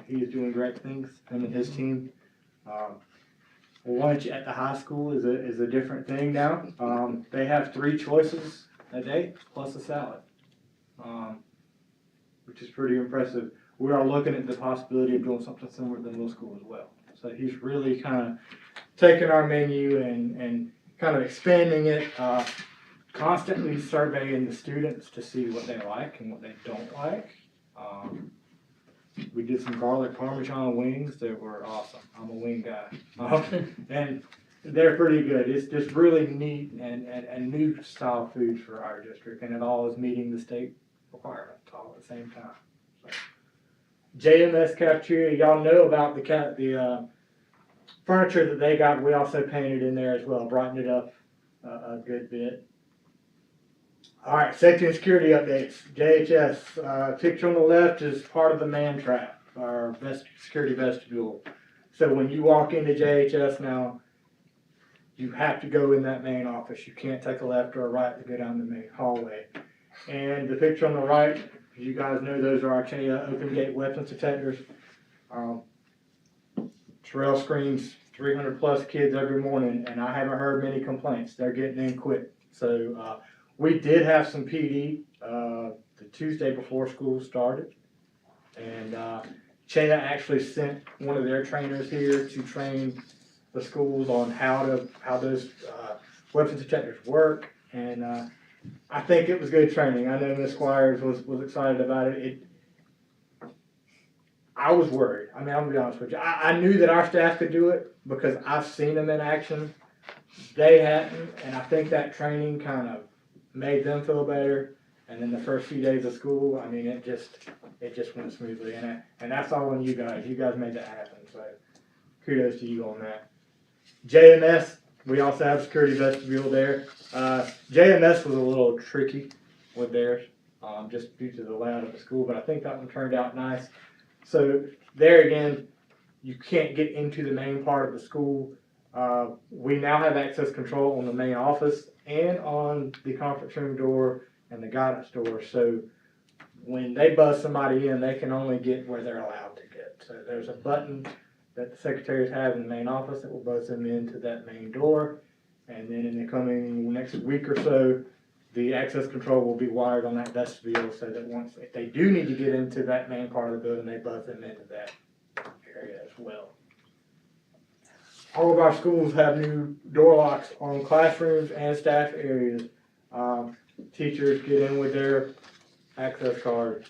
He is doing great things, him and his team. Lunch at the high school is a different thing now. They have 3 choices a day plus a salad, which is pretty impressive. We are looking at the possibility of doing something similar at the middle school as well. So he's really kind of taking our menu and kind of expanding it, constantly surveying the students to see what they like and what they don't like. We did some garlic parmesan wings that were awesome. I'm a wing guy. And they're pretty good. It's just really neat and new style food for our district, and it all is meeting the state requirements all at the same time. So, JMS cafeteria, y'all know about the furniture that they got. We also painted in there as well, brightened it up a good bit. All right, safety and security updates. JHS, picture on the left is part of the man trap, our security vestibule. So when you walk into JHS now, you have to go in that main office. You can't take a left or a right to go down the main hallway. And the picture on the right, as you guys know, those are our CHEA open gate weapons detectors. Terrell screens 300 plus kids every morning, and I haven't heard many complaints. They're getting in quick. So we did have some PD the Tuesday before school started, and CHEA actually sent one of their trainers here to train the schools on how those weapons detectors work, and I think it was good training. I know Ms. Squires was excited about it. I was worried. I mean, I'm gonna be honest with you. I knew that our staff could do it because I've seen them in action. They hadn't, and I think that training kind of made them feel better. And then the first few days of school, I mean, it just went smoothly, and that's all on you guys. You guys made that happen, so kudos to you on that. JMS, we also have security vestibule there. JMS was a little tricky with theirs, just due to the layout of the school, but I think that one turned out nice. So there again, you can't get into the main part of the school. We now have access control on the main office and on the conference room door and the guidance door. So when they buzz somebody in, they can only get where they're allowed to get. So there's a button that the secretaries have in the main office that will buzz them into that main door. And then in the coming next week or so, the access control will be wired on that vestibule so that if they do need to get into that main part of the building, they buzz them into that area as well. All of our schools have new door locks on classrooms and staff areas. Teachers get in with their access card.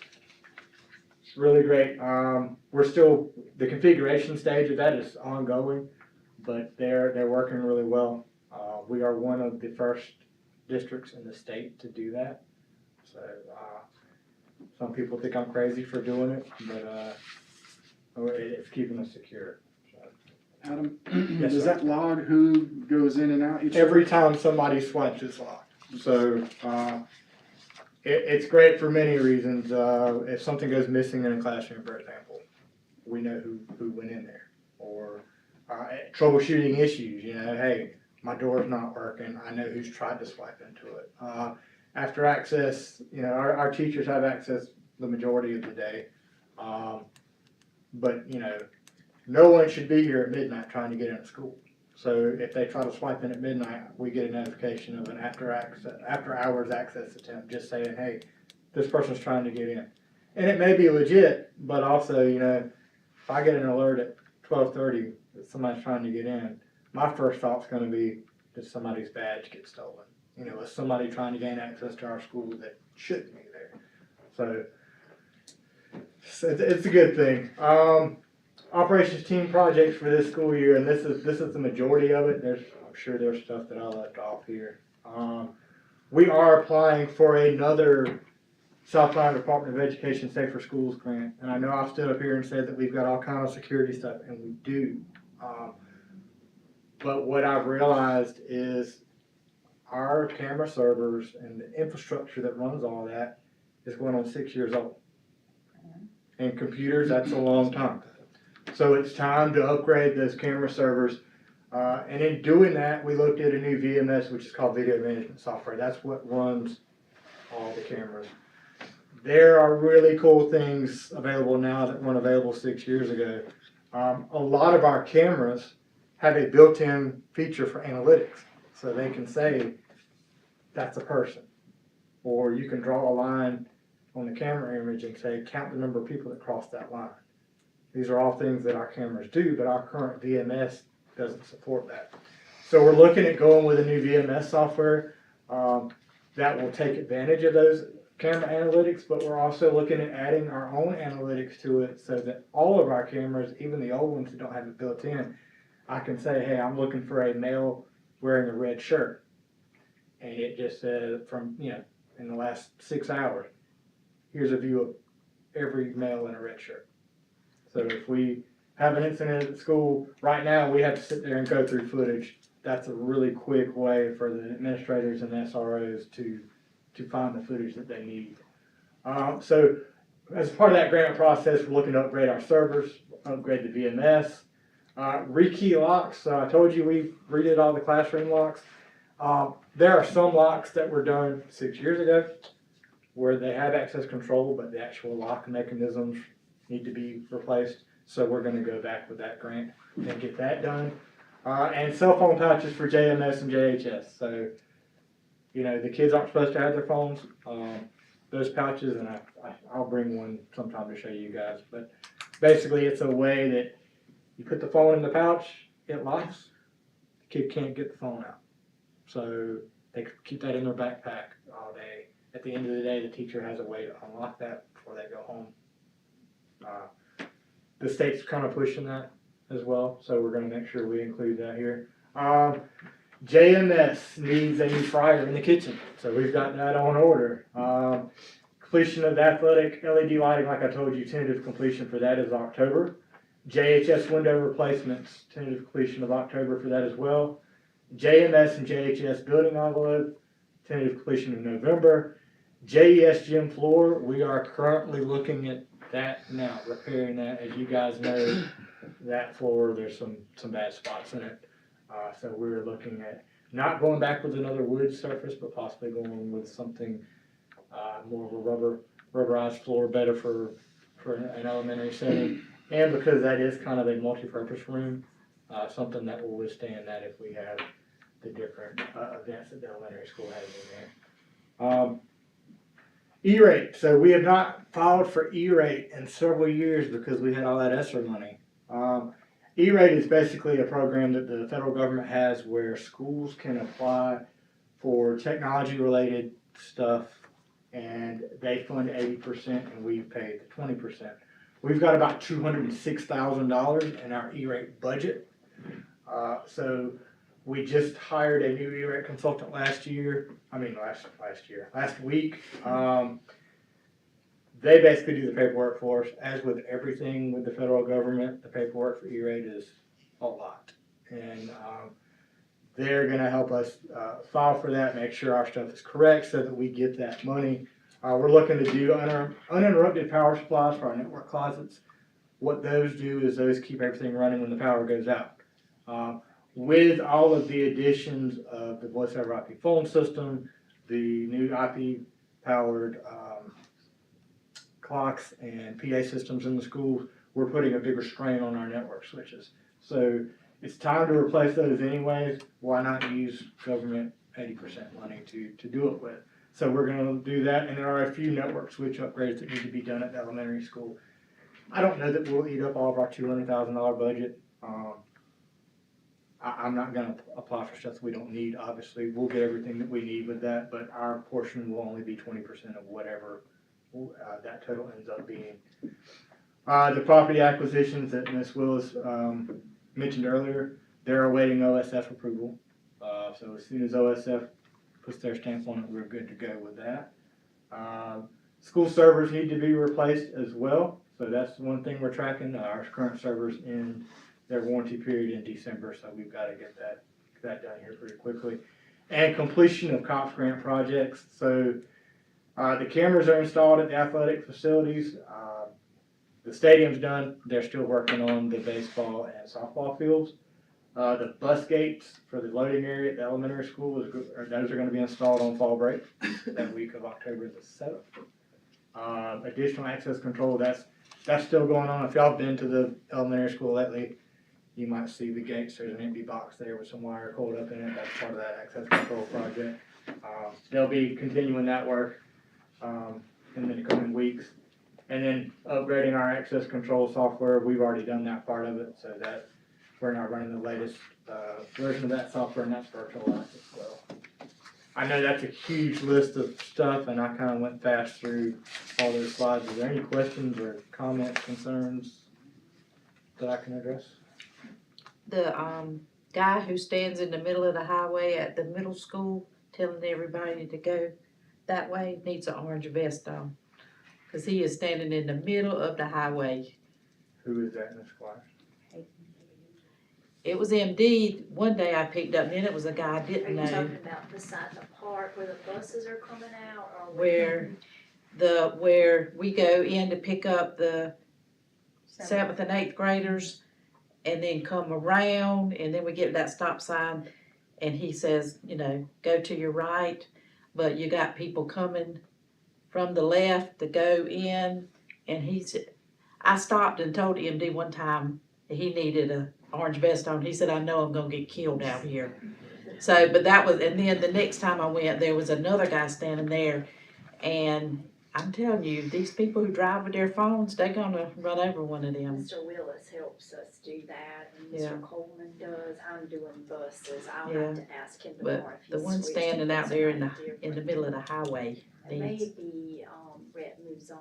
It's really great. We're still, the configuration stage of that is ongoing, but they're working really well. We are one of the first districts in the state to do that. So some people think I'm crazy for doing it, but it's keeping us secure. Adam, Yes, does sir. that log who goes in and out each Every time somebody swipes, it's locked. So it's great for many reasons. If something goes missing in a classroom, for example, we know who went in there. Or troubleshooting issues, hey, my door's not working, I know who's tried to swipe into it. After access, our teachers have access the majority of the day. But, no one should be here at midnight trying to get into school. So if they try to swipe in at midnight, we get a notification of an after hours access attempt, just saying, hey, this person's trying to get in. And it may be legit, but also, if I get an alert at 12:30 that somebody's trying to get in, my first thought's gonna be, did somebody's badge get stolen? Is somebody trying to gain access to our school that shouldn't be there? So it's a good thing. Operations team projects for this school year, and this is the majority of it. I'm sure there's stuff that I left off here. We are applying for another South Carolina Department of Education Safer Schools grant, and I know I've stood up here and said that we've got all kinds of security stuff, and we do. But what I've realized is our camera servers and the infrastructure that runs all that is going on 6 years old. And computers, that's a long time. So it's time to upgrade those camera servers. And in doing that, we looked at a new VMS, which is called Video Management Software. That's what runs all the cameras. There are really cool things available now that weren't available 6 years ago. A lot of our cameras have a built-in feature for analytics. So they can say, that's a person. Or you can draw a line on the camera image and say, count the number of people that crossed that line. These are all things that our cameras do, but our current VMS doesn't support that. So we're looking at going with a new VMS software that will take advantage of those camera analytics, but we're also looking at adding our own analytics to it so that all of our cameras, even the old ones that don't have it built in, I can say, hey, I'm looking for a male wearing a red shirt. And it just says from, in the last 6 hours, here's a view of every male in a red shirt. So if we have an incident at school, right now we have to sit there and go through footage. That's a really quick way for the administrators and SROs to find the footage that they need. So as part of that grant process, we're looking to upgrade our servers, upgrade the VMS, rekey locks. I told you we redid all the classroom locks. There are some locks that were done 6 years ago where they have access control, but the actual lock mechanisms need to be replaced. So we're going to go back with that grant and get that done. And cell phone pouches for JMS and JHS. So, the kids aren't supposed to have their phones. Those pouches, and I'll bring one sometime to show you guys. But basically, it's a way that you put the phone in the pouch, it locks. The kid can't get the phone out. So they keep that in their backpack all day. At the end of the day, the teacher has a way to unlock that before they go home. The state's kind of pushing that as well, so we're going to make sure we include that here. JMS needs a new fryer in the kitchen, so we've got that on order. Completion of the athletic LED lighting, like I told you, tentative completion for that is October. JHS window replacements, tentative completion of October for that as well. JMS and JHS building envelope, tentative completion of November. JES gym floor, we are currently looking at that now, repairing that. As you guys know, that floor, there's some bad spots in it. So we're looking at not going back with another wood surface, but possibly going with something more of a rubberized floor, better for an elementary setting. And because that is kind of a multi-purpose room, something that will withstand that if we have the different events that the elementary school has in there. E-rate. So we have not filed for E-rate in several years because we had all that ESSER money. E-rate is basically a program that the federal government has where schools can apply for technology-related stuff, and they fund 80% and we pay the 20%. We've got about $206,000 in our E-rate budget. So we just hired a new E-rate consultant last week. They basically do the paperwork for us. As with everything with the federal government, the paperwork for E-rate is a lot. And they're gonna help us file for that, make sure our stuff is correct so that we get that money. We're looking to do uninterrupted power supplies for our network closets. What those do is those keep everything running when the power goes out. With all of the additions of the voice over IP phone system, the new IP powered clocks and PA systems in the schools, we're putting a bigger strain on our network switches. So it's time to replace those anyways. Why not use government 80% money to do it with? So we're gonna do that, and there are a few network switch upgrades that need to be done at the elementary school. I don't know that we'll eat up all of our $200,000 budget. I'm not gonna apply for stuff we don't need, obviously. We'll get everything that we need with that, but our portion will only be 20% of whatever that total ends up being. The property acquisitions that Ms. Willis mentioned earlier, they're awaiting OSF approval. So as soon as OSF puts their stamp on it, we're good to go with that. School servers need to be replaced as well. So that's one thing we're tracking. Our current servers in their warranty period in December, so we've got to get that done here pretty quickly. And completion of COPS grant projects. So the cameras are installed at the athletic facilities. The stadium's done. They're still working on the baseball and softball fields. The bus gates for the loading area at the elementary school, those are going to be installed on fall break that week of October the 7th. Additional access control, that's still going on. If y'all have been to the elementary school lately, you might see the gates. There's an empty box there with some wire coiled up in it. That's part of that access control project. They'll be continuing that work in the coming weeks. And then upgrading our access control software, we've already done that part of it, so that we're not running the latest version of that software, and that's virtualized as well. I know that's a huge list of stuff, and I kind of went fast through all those slides. Is there any questions or comments, concerns that I can address? The guy who stands in the middle of the highway at the middle school telling everybody to go that way needs an orange vest on. Cause he is standing in the middle of the highway. Who is that, Ms. Squires? It was MD, one day I picked up, and then it was a guy I Are didn't you know. talking about beside the park where the buses are coming out, or Where we go in to pick up the 7th and 8th graders, and then come around, and then we get to that stop sign, and he says, go to your right, but you got people coming from the left to go in, and he said, I stopped and told MD one time that he needed a orange vest on. He said, I know I'm gonna get killed out here. So, but that was, and then the next time I went, there was another guy standing there, and I'm telling you, these people who drive with their phones, they're gonna run over one of them. Mr. Willis helps us do that, and Yeah. Mr. Coleman does. I'm doing buses. I'll Yeah. have to ask him But tomorrow if the he's one switched, standing if out it's there in somebody the middle of the highway needs. Maybe, Rhett moves on.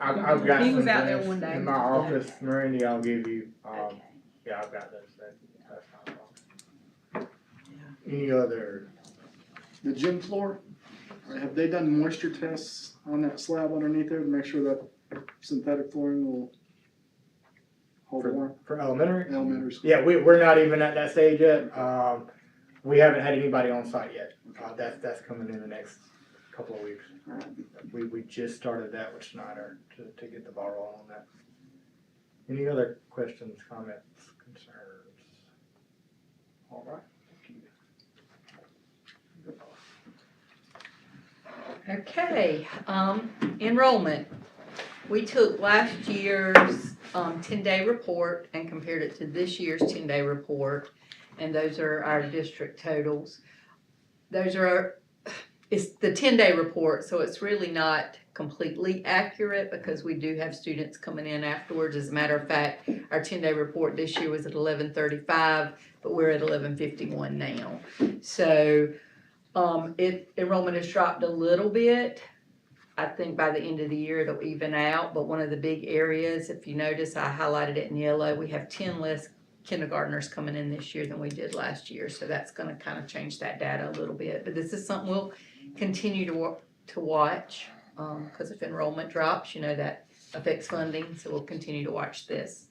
I've got He some was out there lists one day. in my office, Randy, I'll give you, Okay. yeah, I've got those, that's not a problem. Any other, The gym floor, have they done moisture tests on that slab underneath there to make sure that synthetic flooring will hold warm? for elementary? Elementary school. Yeah, we're not even at that stage yet. We haven't had anybody on site yet. That's coming in the next couple of weeks. We just started that with Snyder to get the ball rolling on that. Any other questions, comments, concerns? All right. Okay, enrollment. We took last year's 10-day report and compared it to this year's 10-day report, and those are our district totals. It's the 10-day report, so it's really not completely accurate because we do have students coming in afterwards. As a matter of fact, our 10-day report this year was at 11:35, but we're at 11:51 now. So enrollment has dropped a little bit. I think by the end of the year it'll even out, but one of the big areas, if you notice, I highlighted it in yellow, we have 10 less kindergartners coming in this year than we did last year, so that's gonna kind of change that data a little bit. But this is something we'll continue to watch, because if enrollment drops, that affects funding, so we'll continue to watch this.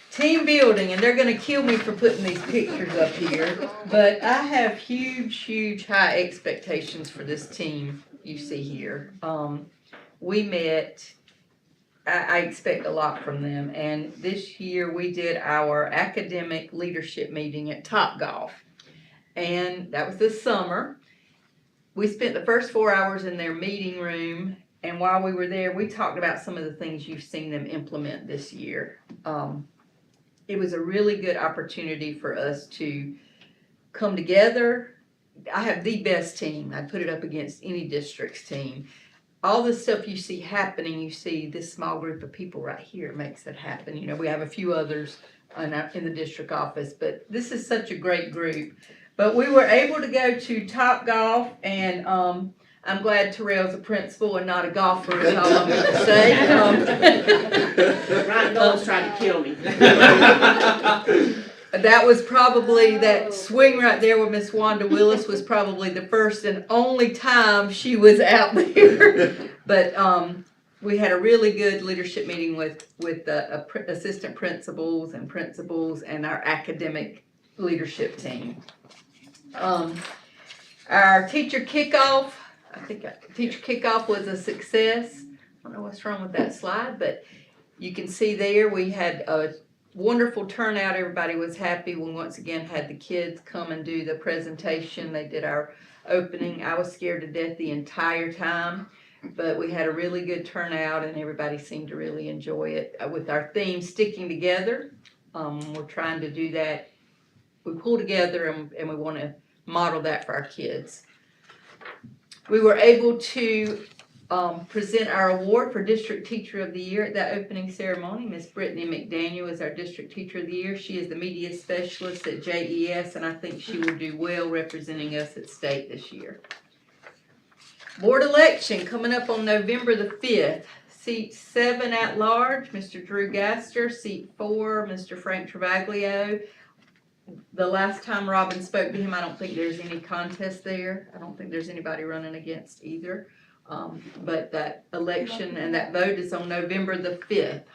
Team building, and they're gonna kill me for putting these pictures up here, but I have huge high expectations for this team you see here. We met I expect a lot from them. And this year we did our academic leadership meeting at Topgolf. And that was this summer. We spent the first 4 hours in their meeting room. And while we were there, we talked about some of the things you've seen them implement this year. It was a really good opportunity for us to come together. I have the best team. I'd put it up against any district's team. All the stuff you see happening, you see this small group of people right here makes it happen. You know, we have a few others in the district office, but this is such a great group. But we were able to go to Topgolf, and I'm glad Terrell's a principal and not a golfer, is all I'm gonna say. Ryan Gold's trying to kill me. That was probably, that swing right there with Miss Wanda Willis was probably the first and only time she was out there. But we had a really good leadership meeting with the assistant principals and our academic leadership team. Our teacher kickoff, teacher kickoff was a success. I don't know what's wrong with that slide, but you can see there we had a wonderful turnout. Everybody was happy. We once again had the kids come and do the presentation. They did our opening. I was scared to death the entire time, but we had a really good turnout and everybody seemed to really enjoy it. With our theme sticking together, we're trying to do that. We pull together and we want to model that for our kids. We were able to present our award for District Teacher of the Year at that opening ceremony. Miss Brittany McDaniel is our District Teacher of the Year. She is the media specialist at JES, and I think she will do well representing us at state this year. Board election coming up on November the 5th. Seat 7 at large, Mr. Drew Gaster. Seat 4, Mr. Frank Travaglio. The last time Robin spoke to him, I don't think there's any contest there. I don't think there's anybody running against either. But that election and that vote is on November the 5th.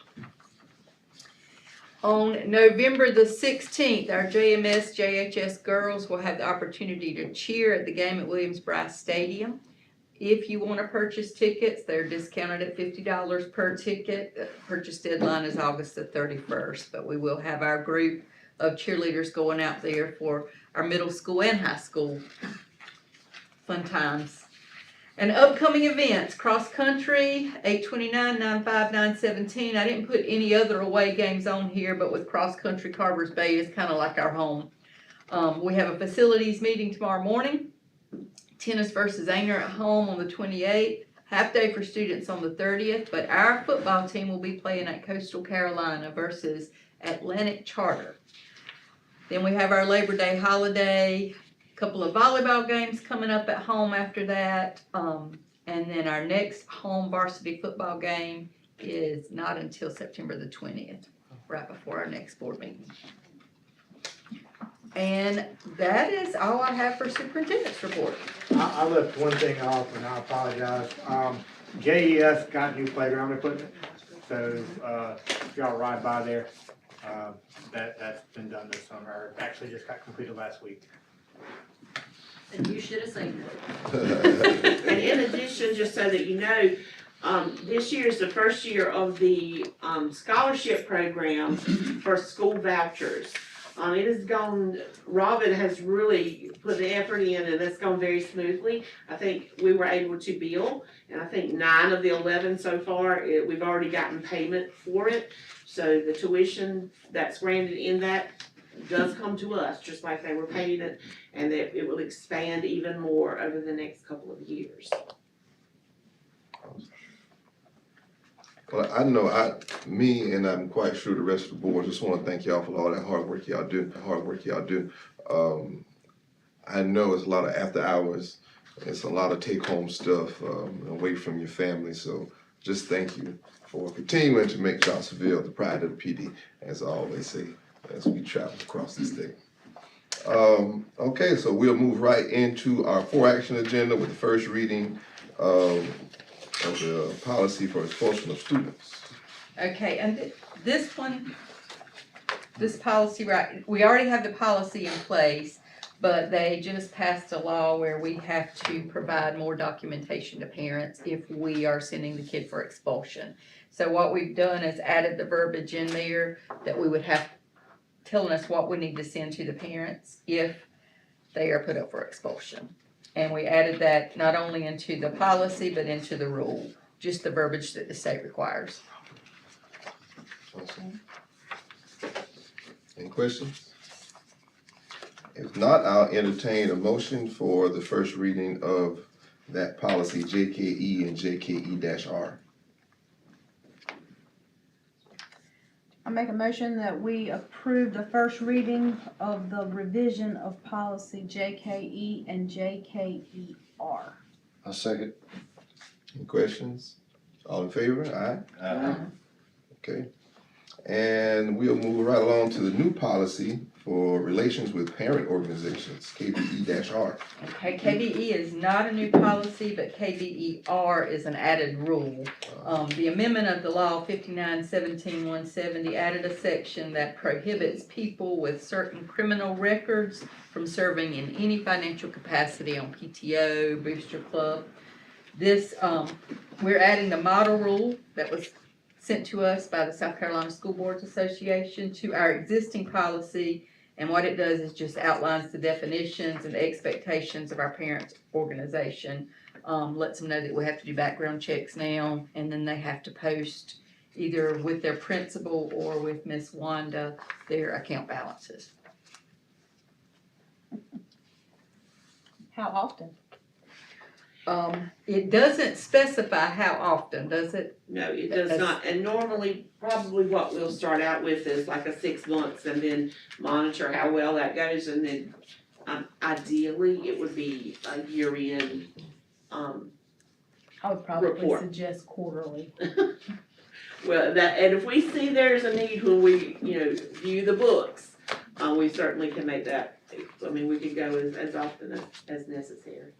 On November the 16th, our JMS, JHS girls will have the opportunity to cheer at the game at Williams-Brice Stadium. If you want to purchase tickets, they're discounted at $50 per ticket. The purchase deadline is August the 31st, but we will have our group of cheerleaders going out there for our middle school and high school fun times. And upcoming events, cross country, 8/29, 9/5, 9/17. I didn't put any other away games on here, but with cross country, Carver's Bay is kind of like our home. We have a facilities meeting tomorrow morning. Tennis versus Ainer at home on the 28th. Half day for students on the 30th, but our football team will be playing at Coastal Carolina versus Atlantic Charter. Then we have our Labor Day holiday, a couple of volleyball games coming up at home after that. And then our next home varsity football game is not until September the 20th, right before our next board meeting. And that is all I have for superintendent's report. I left one thing off and I apologize. JES got new playground equipment, so, if y'all ride by there, that's been done this summer. It actually just got completed last week. And you should have seen it. And in addition, just so that you know, this year is the first year of the scholarship program for school vouchers. It has gone, Robin has really put the effort in and it's gone very smoothly. I think we were able to bill, and I think 9 of the 11 so far, we've already gotten payment for it. So the tuition that's granted in that does come to us, just like they were paying it, and that it will expand even more over the next couple of years. Well, I know and I'm quite sure the rest of the board just want to thank y'all for all that hard work y'all do. I know it's a lot of after hours, it's a lot of take home stuff, away from your family, so just thank you for continuing to make Johnsonville the pride of the PD, as I always say, as we travel across the state. Okay, so we'll move right into our 4 action agenda with the first reading of the policy for expulsion of students. Okay, and this policy, right, we already have the policy in place, but they just passed a law where we have to provide more documentation to parents if we are sending the kid for expulsion. So what we've done is added the verbiage in there that we would have telling us what we need to send to the parents if they are put up for expulsion. And we added that not only into the policy, but into the rule, just the verbiage that the state requires. Awesome. Any questions? If not, I'll entertain a motion for the first reading of that policy, JKE and JKE-R. I make a motion that we approve the first reading of the revision of policy JKE and JKER. I second. Any questions? All in favor? Aye. Okay. And we'll move right along to the new policy for relations with parent organizations, KBE-R. Okay, KBE is not a new policy, but KBER is an added rule. The amendment of the law 59-17-170 added a section that prohibits people with certain criminal records from serving in any financial capacity on PTO, booster club. This, we're adding the model rule that was sent to us by the South Carolina School Boards Association to our existing policy. And what it does is just outlines the definitions and the expectations of our parent organization. Lets them know that we have to do background checks now, and then they have to post either with their principal or with Miss Wanda their account balances. How often? It doesn't specify how often, does it? No, it does not, and normally, probably what we'll start out with is like a 6 months and then monitor how well that goes, and then ideally, it would be a year-end, I would probably Report. suggest quarterly. well, that, and if we see there's a need when we, view the books, we certainly can make that, I mean, we can go as often as necessary.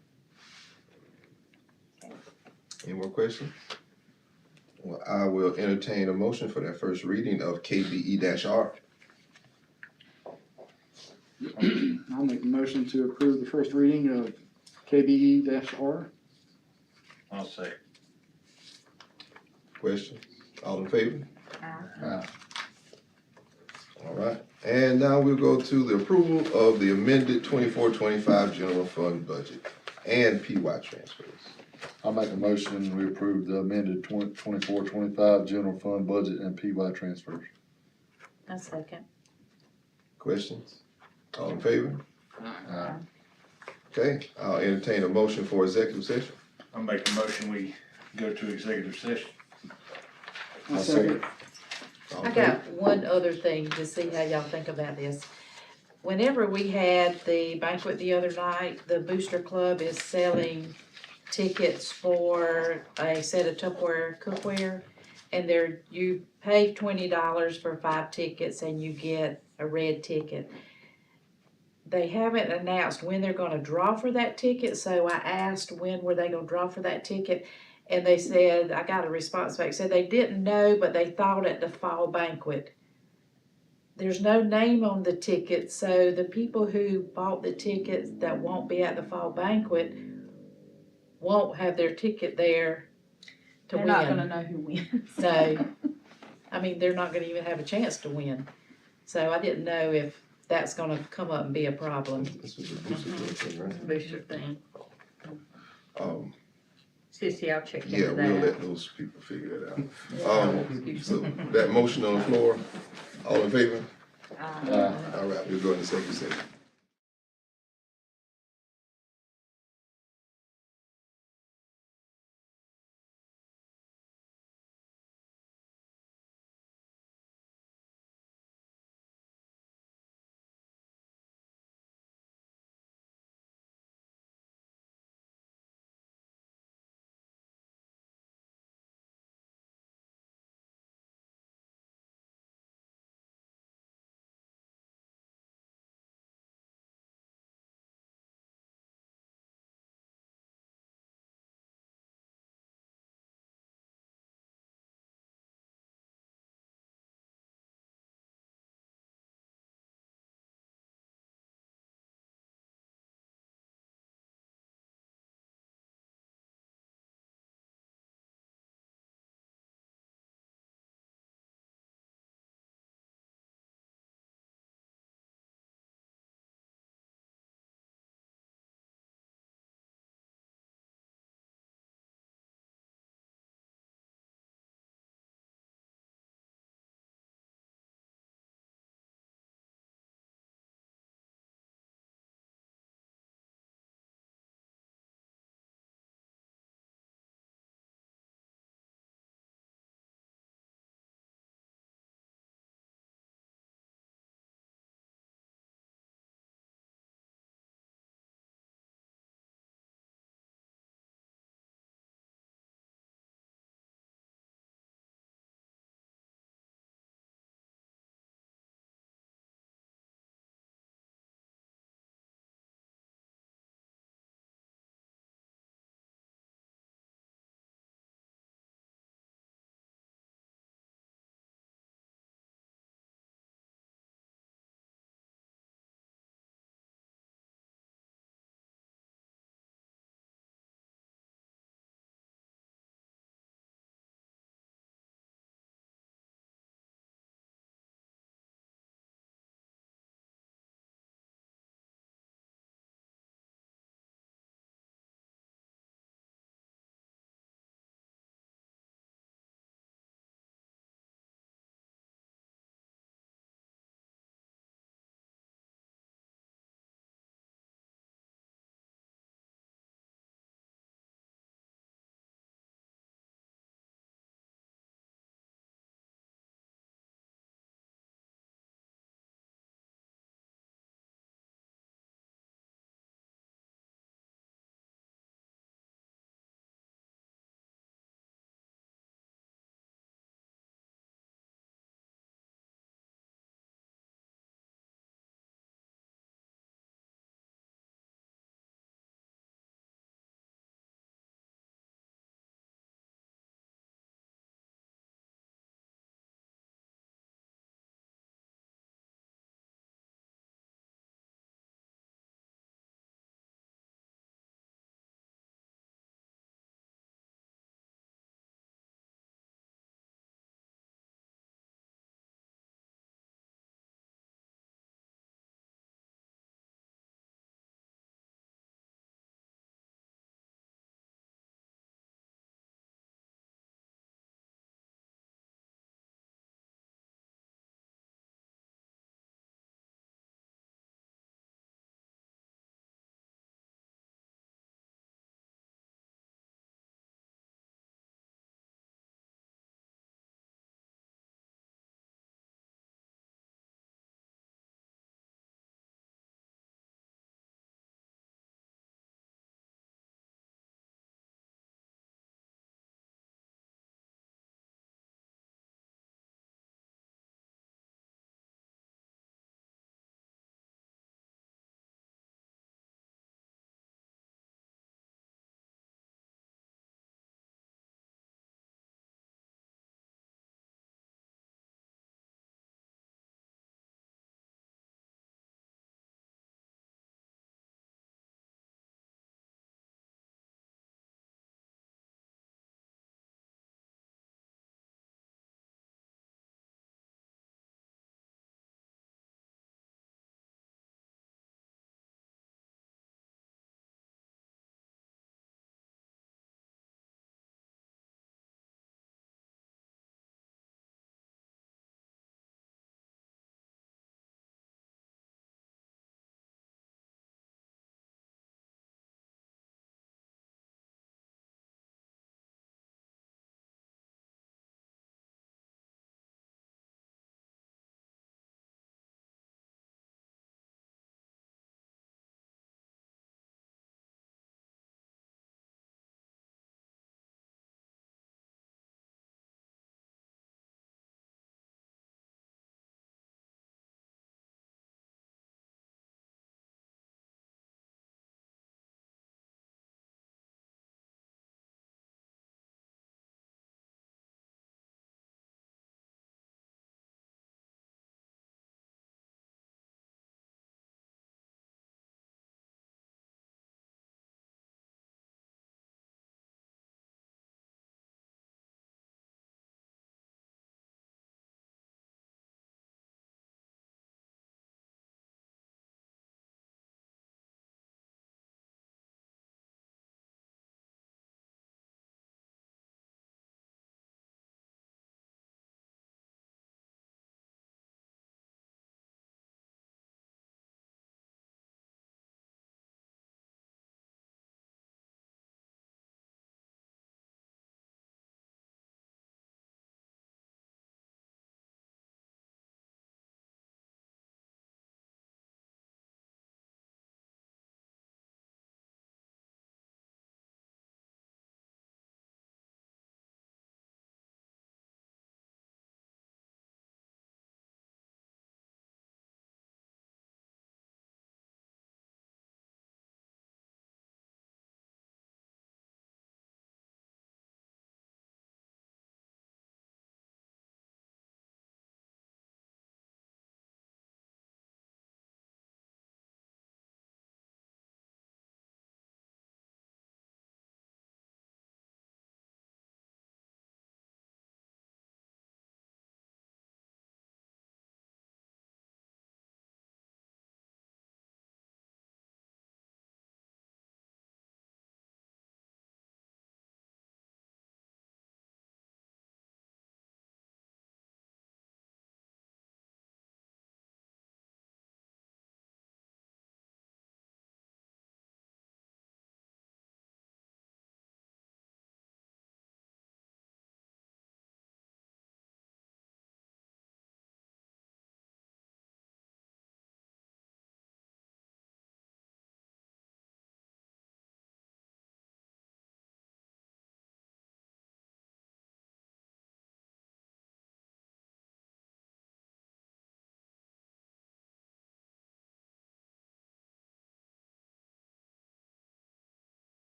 Any more questions? Well, I will entertain a motion for that first reading of KBE-R. I'll make a motion to approve the first reading of KBE-R. I'll say. Questions? All in favor? Aye. All right. And now we'll go to the approval of the amended 24-25 general fund budget and PY transfers. I make a motion, we approve the amended 24-25 general fund budget and PY transfers. A second. Questions? All in favor? Aye. Okay, I'll entertain a motion for executive session. I'll make a motion, we go to executive session. I'll second. All I in favor? got one other thing to see how y'all think about this. Whenever we had the banquet the other night, the Booster Club is selling tickets for a set of Tupperware cookware. And you pay $20 for 5 tickets and you get a red ticket. They haven't announced when they're gonna draw for that ticket, so I asked when were they gonna draw for that ticket. And they said, I got a response back, said they didn't know, but they thought at the fall banquet. There's no name on the ticket, so the people who bought the tickets that won't be at the fall banquet won't have their ticket there to They're win. not gonna know who wins. So, I mean, they're not gonna even have a chance to win. So I didn't know if that's gonna come up and be a problem. This was a booster club thing, right? Booster thing. Yeah, I'll check into we'll that. let those people figure that out. Yeah. So that motion on the floor, all in favor? Aye. All right, we'll go into executive session.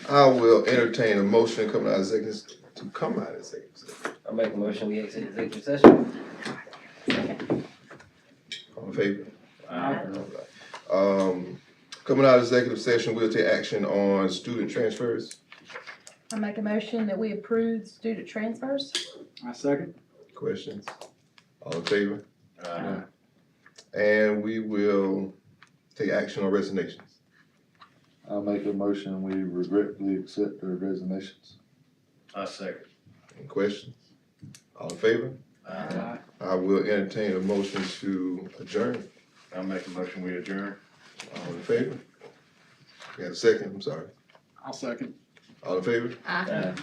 I will entertain a motion coming out of executive, to come out of executive session. I make a motion, we exit executive session. All in favor? Aye. Coming out of executive session, we'll take action on student transfers. I make a motion that we approve student transfers. I second. Questions? All in favor? Aye. And we will take action on resignations. I make a motion, we regretfully accept the resignations. I second. Any questions? All in favor? Aye. I will entertain a motion to adjourn. I make a motion, we adjourn. All in favor? We got a second, I'm sorry. I'll second. All in favor? Aye. Aye.